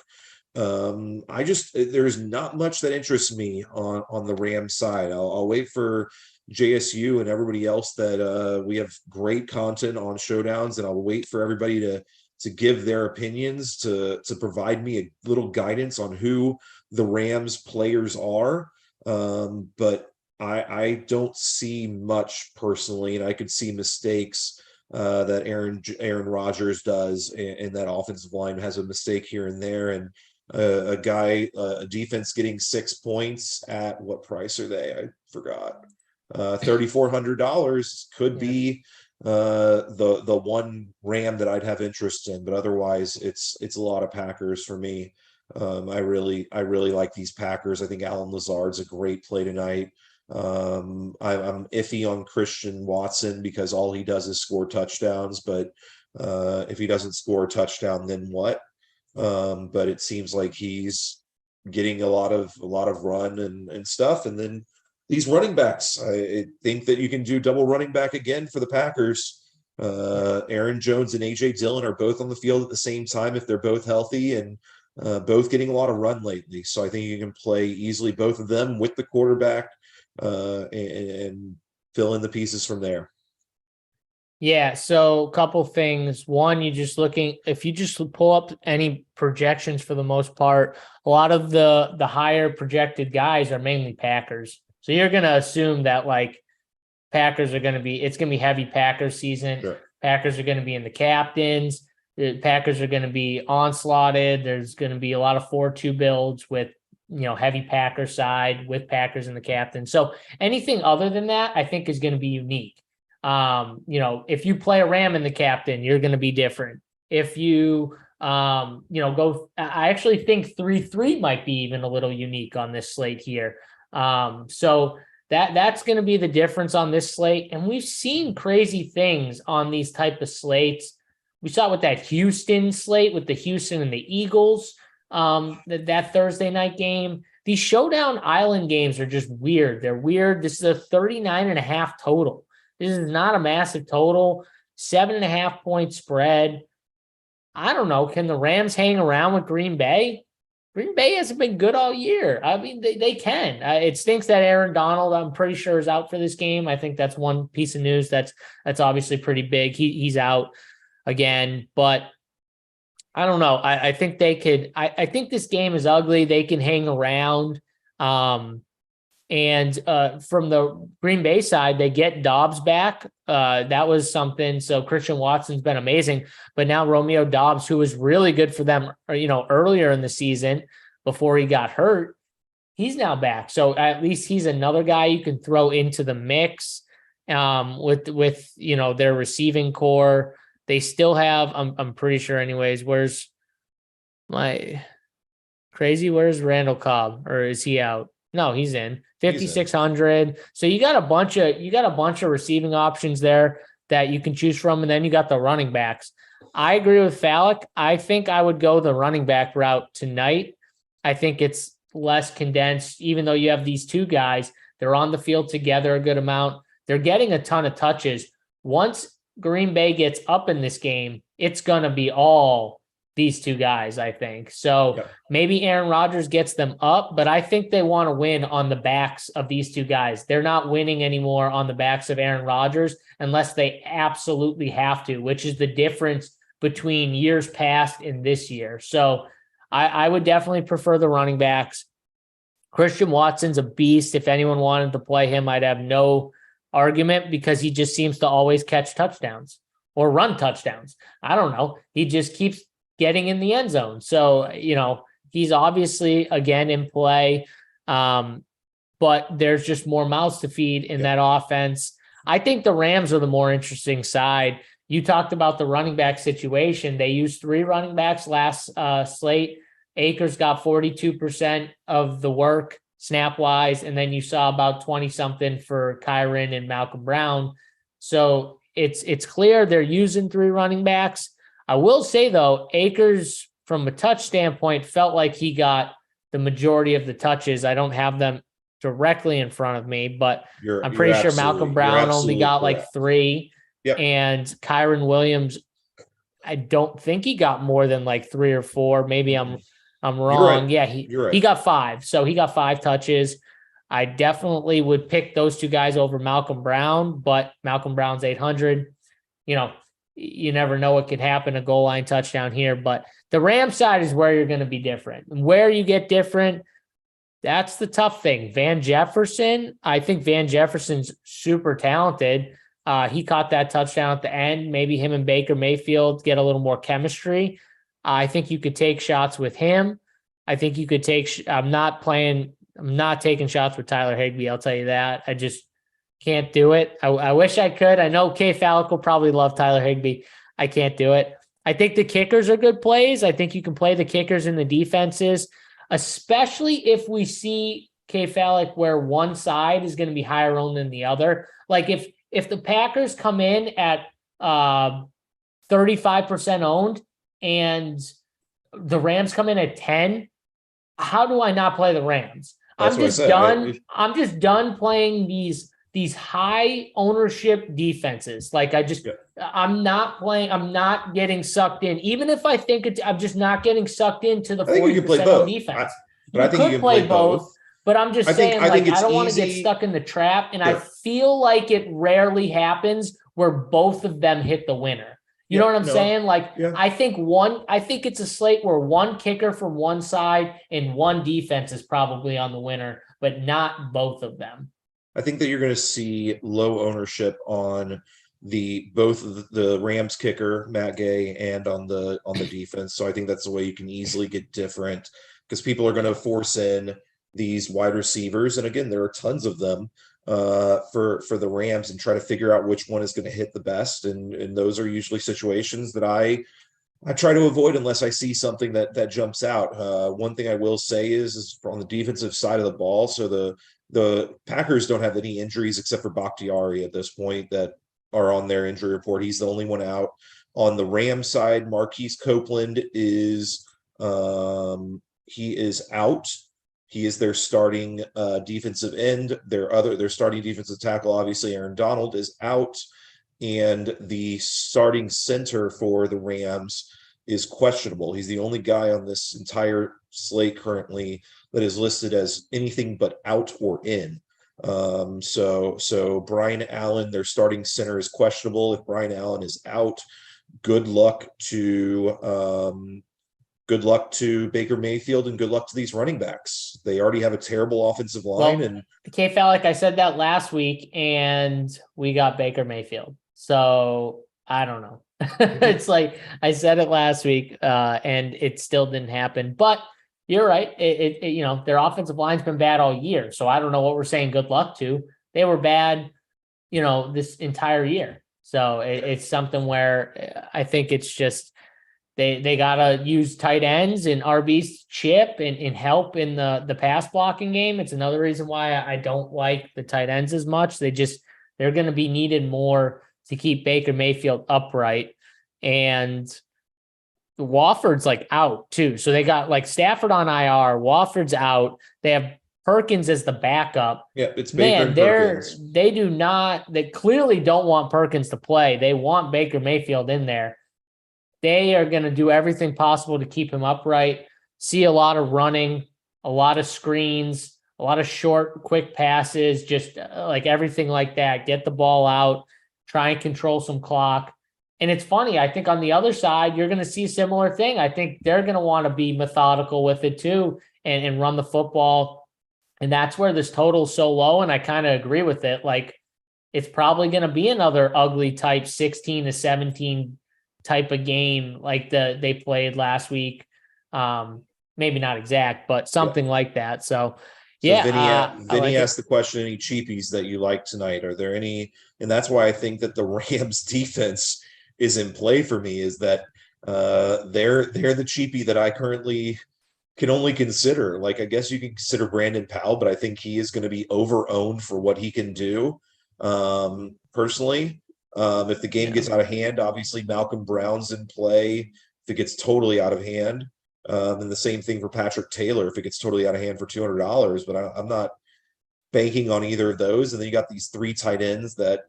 There's not much that interests me on the Rams side. I'll wait for JSU and everybody else that we have great content on Showdowns, and I'll wait for everybody to give their opinions, to provide me a little guidance on who the Rams players are. But I don't see much personally, and I could see mistakes that Aaron Rodgers does, and that offensive line has a mistake here and there. And a defense getting 6 points at what price are they? I forgot. $3,400 could be the one Ram that I'd have interest in, but otherwise it's a lot of Packers for me. I really like these Packers. I think Alan Lazard's a great play tonight. I'm iffy on Christian Watson because all he does is score touchdowns, but if he doesn't score a touchdown, then what? But it seems like he's getting a lot of run and stuff. And then these running backs, I think that you can do double running back again for the Packers. Aaron Jones and AJ Dillon are both on the field at the same time if they're both healthy, and both getting a lot of run lately. So I think you can play easily both of them with the quarterback and fill in the pieces from there. Yeah, so a couple things. One, if you just pull up any projections, for the most part, a lot of the higher projected guys are mainly Packers. So you're going to assume that like Packers are going to be, it's going to be heavy Packers season. Sure. Packers are going to be in the captains. The Packers are going to be onslaughted. There's going to be a lot of 4-2 builds with, heavy Packer side with Packers in the captain. So anything other than that, I think is going to be unique. If you play a Ram in the captain, you're going to be different. If you, I actually think 3-3 might be even a little unique on this slate here. So that's going to be the difference on this slate. And we've seen crazy things on these type of slates. We saw it with that Houston slate with the Houston and the Eagles, that Thursday night game. These Showdown Island games are just weird. They're weird. This is a 39.5 total. This is not a massive total. 7.5 point spread. I don't know. Can the Rams hang around with Green Bay? Green Bay hasn't been good all year. I mean, they can. It stinks that Aaron Donald, I'm pretty sure, is out for this game. I think that's one piece of news that's obviously pretty big. He's out again, but I don't know. I think they could. I think this game is ugly. They can hang around. And from the Green Bay side, they get Dobbs back. That was something. So Christian Watson's been amazing, but now Romeo Dobbs, who was really good for them, earlier in the season before he got hurt, he's now back. So at least he's another guy you can throw into the mix with their receiving core. They still have, I'm pretty sure anyways, where's Randall Cobb, or is he out? No, he's in. 5,600. So you got a bunch of receiving options there that you can choose from, and then you got the running backs. I agree with Falik. I think I would go the running back route tonight. I think it's less condensed, even though you have these two guys. They're on the field together a good amount. They're getting a ton of touches. Once Green Bay gets up in this game, it's going to be all these two guys, I think. So maybe Aaron Rodgers gets them up, but I think they want to win on the backs of these two guys. They're not winning anymore on the backs of Aaron Rodgers unless they absolutely have to, which is the difference between years past and this year. So I would definitely prefer the running backs. Christian Watson's a beast. If anyone wanted to play him, I'd have no argument, because he just seems to always catch touchdowns or run touchdowns. I don't know. He just keeps getting in the end zone. So, he's obviously again in play, but there's just more mouths to feed in that offense. I think the Rams are the more interesting side. You talked about the running back situation. They used 3 running backs last slate. Akers got 42% of the work snap wise, and then you saw about 20 something for Kyron and Malcolm Brown. So it's clear they're using 3 running backs. I will say though, Akers from a touch standpoint felt like he got the majority of the touches. I don't have them directly in front of me, but I'm pretty sure Malcolm Brown only got like 3. Yep. And Kyron Williams, I don't think he got more than like 3 or 4. Maybe I'm wrong. Right. Yeah, Right. he got 5. So he got 5 touches. I definitely would pick those 2 guys over Malcolm Brown, but Malcolm Brown's 800. You know, you never know what could happen, a goal line touchdown here, but the Rams side is where you're going to be different. And where you get different, that's the tough thing. Van Jefferson, I think Van Jefferson's super talented. He caught that touchdown at the end. Maybe him and Baker Mayfield get a little more chemistry. I think you could take shots with him. I think you could take, I'm not taking shots with Tyler Higbee. I'll tell you that. I just can't do it. I wish I could. I know KFALIK will probably love Tyler Higbee. I can't do it. I think the kickers are good plays. I think you can play the kickers in the defenses, especially if we see KFALIK where one side is going to be higher owned than the other. Like if the Packers come in at 35% owned and the Rams come in at 10, how do I not play the Rams? I'm just done playing these high ownership defenses. Like I'm not getting sucked in. Even if I think I'm just not getting sucked into the 40% of defense. I think you can play both. But I'm just saying, I don't want to get stuck in the trap. And I feel like it rarely happens where both of them hit the winner. You know what I'm saying? Like, I think it's a slate where one kicker from one side and one defense is probably on the winner, but not both of them. I think that you're going to see low ownership on both of the Rams kicker, Matt Gay, and on the defense. So I think that's the way you can easily get different, because people are going to force in these wide receivers. And again, there are tons of them for the Rams, and try to figure out which one is going to hit the best. And those are usually situations that I try to avoid unless I see something that jumps out. One thing I will say is on the defensive side of the ball. So the Packers don't have any injuries except for Bakhtiari at this point that are on their injury report. He's the only one out. On the Rams side, Marquise Copeland is he is out. He is their starting defensive end. Their starting defensive tackle, obviously, Aaron Donald, is out. And the starting center for the Rams is questionable. He's the only guy on this entire slate currently that is listed as anything but out or in. So Brian Allen, their starting center, is questionable. If Brian Allen is out, good luck to Baker Mayfield, and good luck to these running backs. They already have a terrible offensive line. Well, and KFALIK, I said that last week, and we got Baker Mayfield. So I don't know. It's like I said it last week, and it still didn't happen. But you're right. It their offensive line's been bad all year. So I don't know what we're saying good luck to. They were bad, this entire year. So it's something where I think it's just they gotta use tight ends and RBs chip and help in the pass blocking game. It's another reason why I don't like the tight ends as much. They're going to be needed more to keep Baker Mayfield upright. And Wofford's like out too. So they got like Stafford on IR, Wofford's out. They have Perkins as the backup. Yeah, it's Baker and Perkins. They clearly don't want Perkins to play. They want Baker Mayfield in there. They are going to do everything possible to keep him upright. See a lot of running, a lot of screens, a lot of short, quick passes, just like everything like that. Get the ball out, try and control some clock. And it's funny, I think on the other side, you're going to see a similar thing. I think they're going to want to be methodical with it too and run the football. And that's where this total is so low. And I kind of agree with it. Like, it's probably going to be another ugly type 16-17 type of game like they played last week. Maybe not exact, but something like that. So yeah. Vinny asked the question, any cheapies that you like tonight? Are there any? And that's why I think that the Rams defense is in play for me, is that they're the cheapie that I currently can only consider. Like, I guess you can consider Brandon Powell, but I think he is going to be over-owned for what he can do. Personally, if the game gets out of hand, obviously Malcolm Brown's in play. If it gets totally out of hand, and the same thing for Patrick Taylor if it gets totally out of hand for $200. But I'm not banking on either of those. And then you got these 3 tight ends that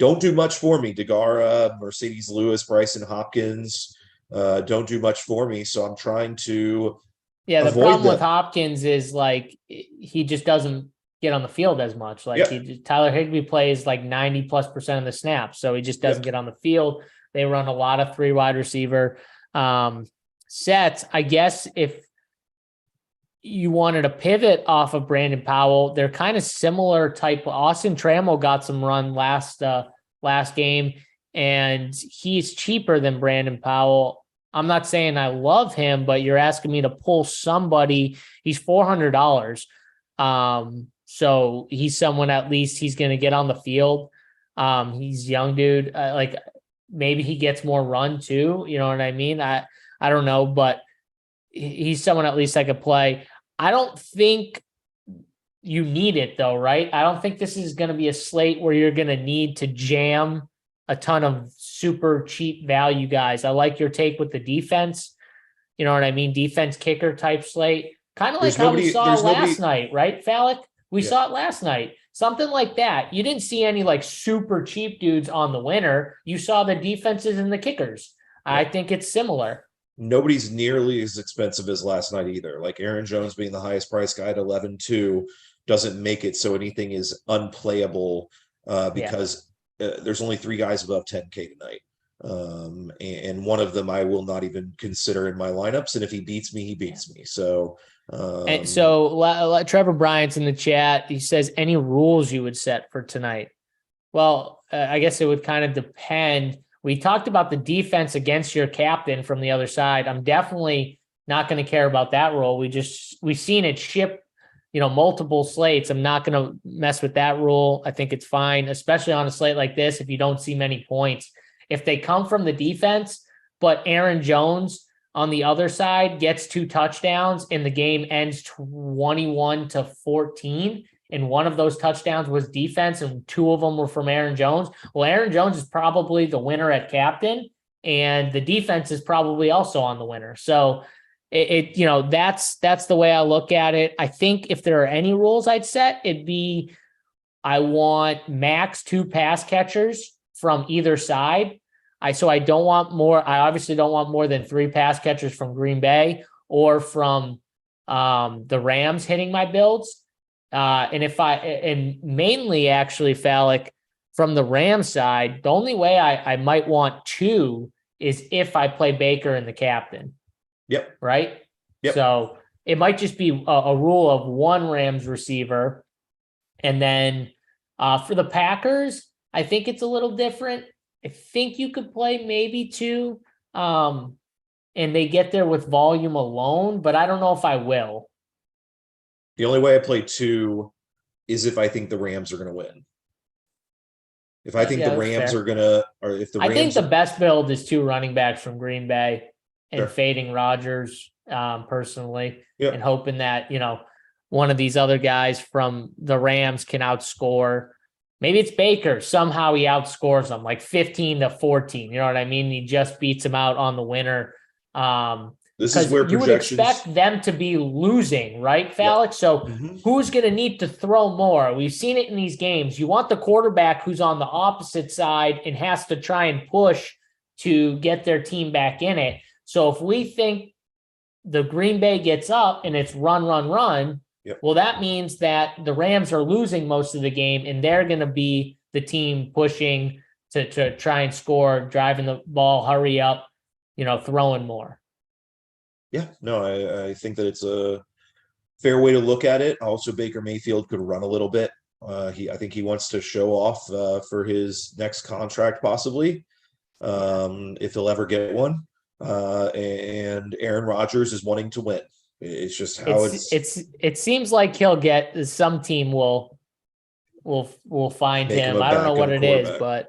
don't do much for me. DeGara, Mercedes Lewis, Bryson Hopkins don't do much for me. So I'm trying to the problem with Hopkins is like he just doesn't get on the field as much. Like Tyler Higbee plays like 90+% of the snaps, so he just doesn't get on the field. They run a lot of 3 wide receiver sets. I guess if you wanted to pivot off of Brandon Powell, they're kind of similar type. Austin Trammell got some run last game, and he's cheaper than Brandon Powell. I'm not saying I love him, but you're asking me to pull somebody. He's $400. So he's someone, at least he's going to get on the field. He's young dude. Like maybe he gets more run too. You know what I mean? I don't know, but he's someone at least I could play. I don't think you need it though, right? I don't think this is going to be a slate where you're going to need to jam a ton of super cheap value guys. I like your take with the defense. You know what I mean? Defense kicker type slate. Kind of like how we saw last night, right, Falik? We saw it last night. Something like that. You didn't see any like super cheap dudes on the winner. You saw the defenses and the kickers. I think it's similar. Nobody's nearly as expensive as last night either. Like Aaron Jones being the highest price guy at 11.2 doesn't make it so anything is unplayable because there's only 3 guys above 10K tonight. And one of them I will not even consider in my lineups. And if he beats me, he beats me. So, and so Trevor Bryant's in the chat. He says, any rules you would set for tonight? Well, I guess it would kind of depend. We talked about the defense against your captain from the other side. I'm definitely not going to care about that rule. We've seen it ship, multiple slates. I'm not going to mess with that rule. I think it's fine, especially on a slate like this. If you don't see many points, if they come from the defense, but Aaron Jones on the other side gets 2 touchdowns and the game ends 21-14, and one of those touchdowns was defense and 2 of them were from Aaron Jones. Well, Aaron Jones is probably the winner at captain, and the defense is probably also on the winner. So that's the way I look at it. I think if there are any rules I'd set, it'd be I want max 2 pass catchers from either side. I obviously don't want more than 3 pass catchers from Green Bay or from the Rams hitting my builds. And mainly actually, Falik, from the Rams side, the only way I might want 2 is if I play Baker and the captain. Yep. Right. Yep. So it might just be a rule of 1 Rams receiver. And then for the Packers, I think it's a little different. I think you could play maybe 2 and they get there with volume alone, but I don't know if I will. The only way I play 2 is if I think the Rams are going to win. If I think the Rams are going to, or if the Rams, I think the best build is 2 running backs from Green Bay and fading Rodgers personally, and hoping that, one of these other guys from the Rams can outscore. Maybe it's Baker. Somehow he outscores them like 15-14. You know what I mean? He just beats him out on the winner. This is where you would expect them to be losing, right, Falik? Yeah. So who's going to need to throw more? We've seen it in these games. You want the quarterback who's on the opposite side and has to try and push to get their team back in it. So if we think the Green Bay gets up and it's run, well, that means that the Rams are losing most of the game, and they're going to be the team pushing to try and score, driving the ball, hurry up, throwing more. Yeah, no, I think that it's a fair way to look at it. Also, Baker Mayfield could run a little bit. I think he wants to show off for his next contract, possibly, if he'll ever get one. And Aaron Rodgers is wanting to win. It's just how it seems like he'll get some team will find him. I don't know what it is, but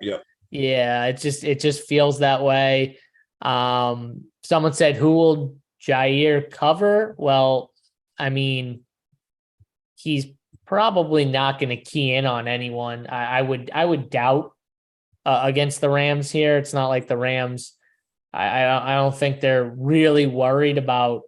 yeah, it just feels that way. Someone said, who will Jair cover? Well, I mean, he's probably not going to key in on anyone. I would doubt against the Rams here. It's not like the Rams. I don't think they're really worried about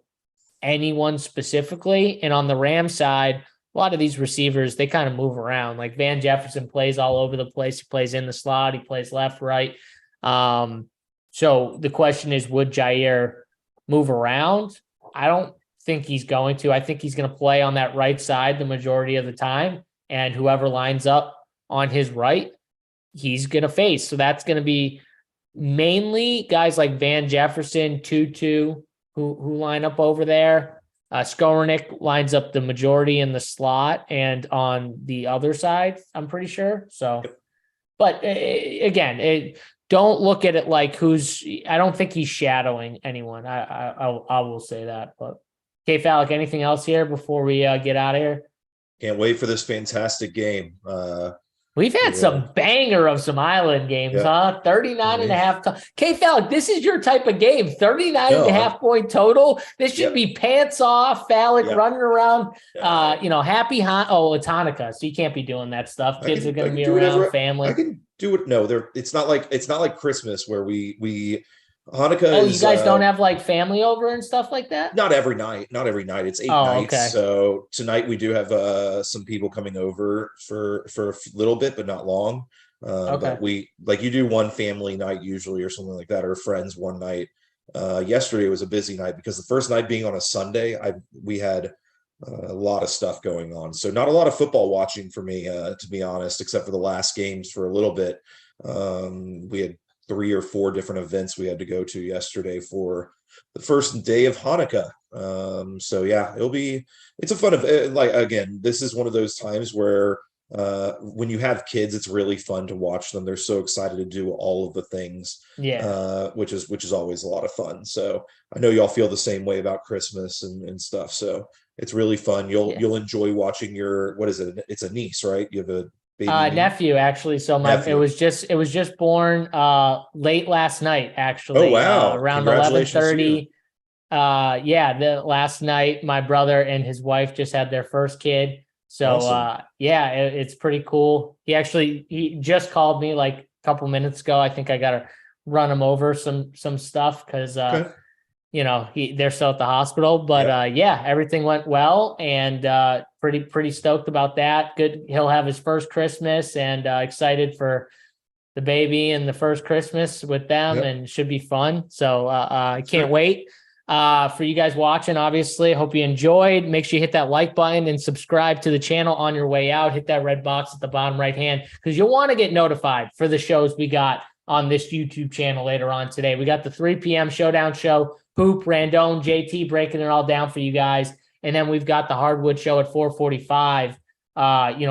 anyone specifically. And on the Rams side, a lot of these receivers, they kind of move around. Like Van Jefferson plays all over the place. He plays in the slot. He plays left, right. So the question is, would Jair move around? I don't think he's going to. I think he's going to play on that right side the majority of the time. And whoever lines up on his right, he's going to face. So that's going to be mainly guys like Van Jefferson, Tutu, who line up over there. Skoranek lines up the majority in the slot and on the other side, I'm pretty sure. So, but again, don't look at it like I don't think he's shadowing anyone. I will say that. But KFALik, anything else here before we get out of here? Can't wait for this fantastic game. We've had some banger of some island games, huh? 39 and a half. KFALik, this is your type of game. 39 and a half point total. This should be pants off, Phallic running around. Happy it's Hanukkah, so you can't be doing that stuff. Kids are going to be around, family. I can do it. No, it's not like Christmas where we Hanukkah. Oh, you guys don't have like family over and stuff like that? Not every night. It's 8 nights. Okay. So tonight we do have some people coming over for a little bit, but not long. But we you do one family night usually or something like that, or friends one night. Yesterday was a busy night because the first night being on a Sunday, we had a lot of stuff going on. So not a lot of football watching for me, to be honest, except for the last games for a little bit. We had 3 or 4 different events we had to go to yesterday for the first day of Hanukkah. So yeah, it's a fun event. Again, this is one of those times where when you have kids, it's really fun to watch them. They're so excited to do all of the things, which is always a lot of fun. So I know y'all feel the same way about Christmas and stuff. So it's really fun. You'll enjoy watching your, what is it? It's a niece, right? You have a baby nephew, actually. So it was just born late last night, actually. Oh wow. Around 11:30. The last night my brother and his wife just had their first kid. So awesome. It's pretty cool. He just called me like a couple minutes ago. I think I gotta run him over some stuff because they're still at the hospital, but everything went well, and pretty stoked about that. Good. He'll have his first Christmas, and excited for the baby and the first Christmas with them, and should be fun. So I can't wait for you guys watching. Obviously, hope you enjoyed. Make sure you hit that like button and subscribe to the channel on your way out. Hit that red box at the bottom right hand, because you'll want to get notified for the shows we got on this YouTube channel later on today. We got the 3 p.m. Showdown show. Hoop, Randone, JT breaking it all down for you guys. And then we've got the Hardwood show at 4:45,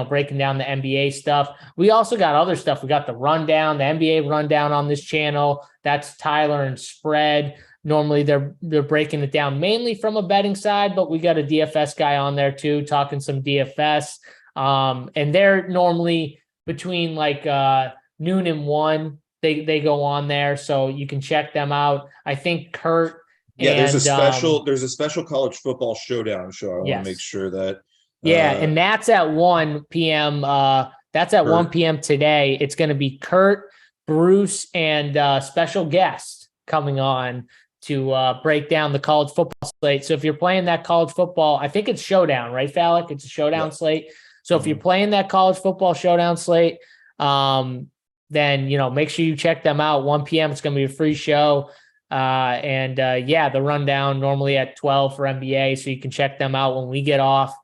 breaking down the NBA stuff. We also got other stuff. We got the rundown, the NBA rundown on this channel. That's Tyler and Spread. Normally they're breaking it down mainly from a betting side, but we got a DFS guy on there too, talking some DFS. And they're normally between noon and 1. They go on there, so you can check them out. I think Kurt. There's a special college football showdown show. I want to make sure that. And that's at 1 p.m. That's at 1 p.m. today. It's going to be Kurt, Bruce, and special guest coming on to break down the college football slate. So if you're playing that college football, I think it's Showdown, right, Phallic? It's a Showdown slate. So if you're playing that college football Showdown slate, then make sure you check them out. 1 p.m. It's going to be a free show. The rundown normally at 12 for NBA, so you can check them out when we get off.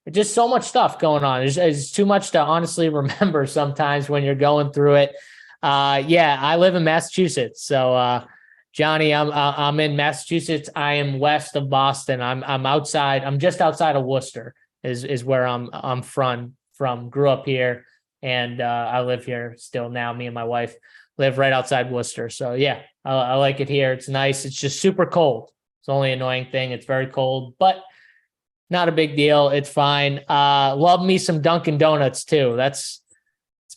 Just so much stuff going on. There's too much to honestly remember sometimes when you're going through it. I live in Massachusetts, so Johnny, I'm in Massachusetts. I am west of Boston. I'm outside. I'm just outside of Worcester. Is where I'm from. Grew up here, and I live here still now. Me and my wife live right outside Worcester. So I like it here. It's nice. It's just super cold. It's the only annoying thing. It's very cold, but not a big deal. It's fine. Love me some Dunkin' Donuts too. It's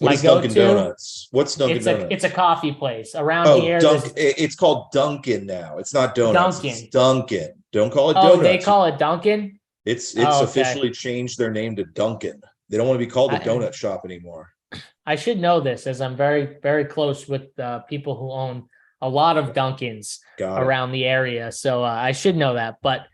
my go-to. Dunkin' Donuts? What's Dunkin' Donuts? It's a coffee place around here. It's called Dunkin' now. It's not donuts. Dunkin'. It's Dunkin'. Don't call it Oh, donuts. they call it Dunkin'? It's Okay. officially changed their name to Dunkin'. They don't want to be called a donut shop anymore. I should know this, as I'm very, very close with people who own a lot of Dunkins Got it. around the area. So I should know that. But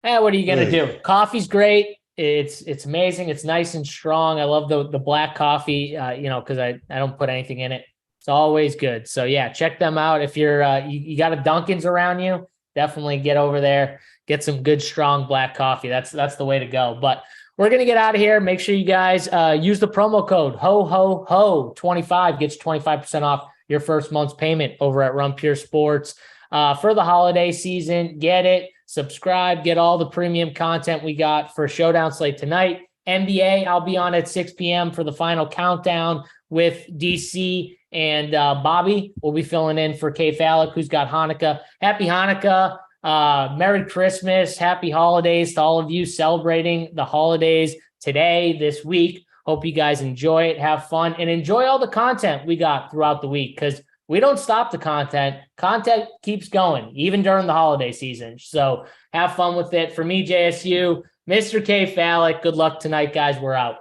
what are you going to do? Coffee's great. It's amazing. It's nice and strong. I love the black coffee, because I don't put anything in it. It's always good. So yeah, check them out. If you're you got a Dunkin's around you, definitely get over there, get some good strong black coffee. That's the way to go. But we're gonna get out of here. Make sure you guys use the promo code HO25, gets you 25% off your first month's payment over at Run Pure Sports for the holiday season. Get it, subscribe, get all the premium content we got for Showdown slate tonight. NBA, I'll be on at 6 p.m. for the final countdown with DC and Bobby will be filling in for KFALIK, who's got Hanukkah. Happy Hanukkah. Merry Christmas. Happy holidays to all of you celebrating the holidays today, this week. Hope you guys enjoy it, have fun, and enjoy all the content we got throughout the week, because we don't stop the content. Content keeps going, even during the holiday season. So have fun with it. For me, JSU, Mr. KFALIK, good luck tonight, guys. We're out.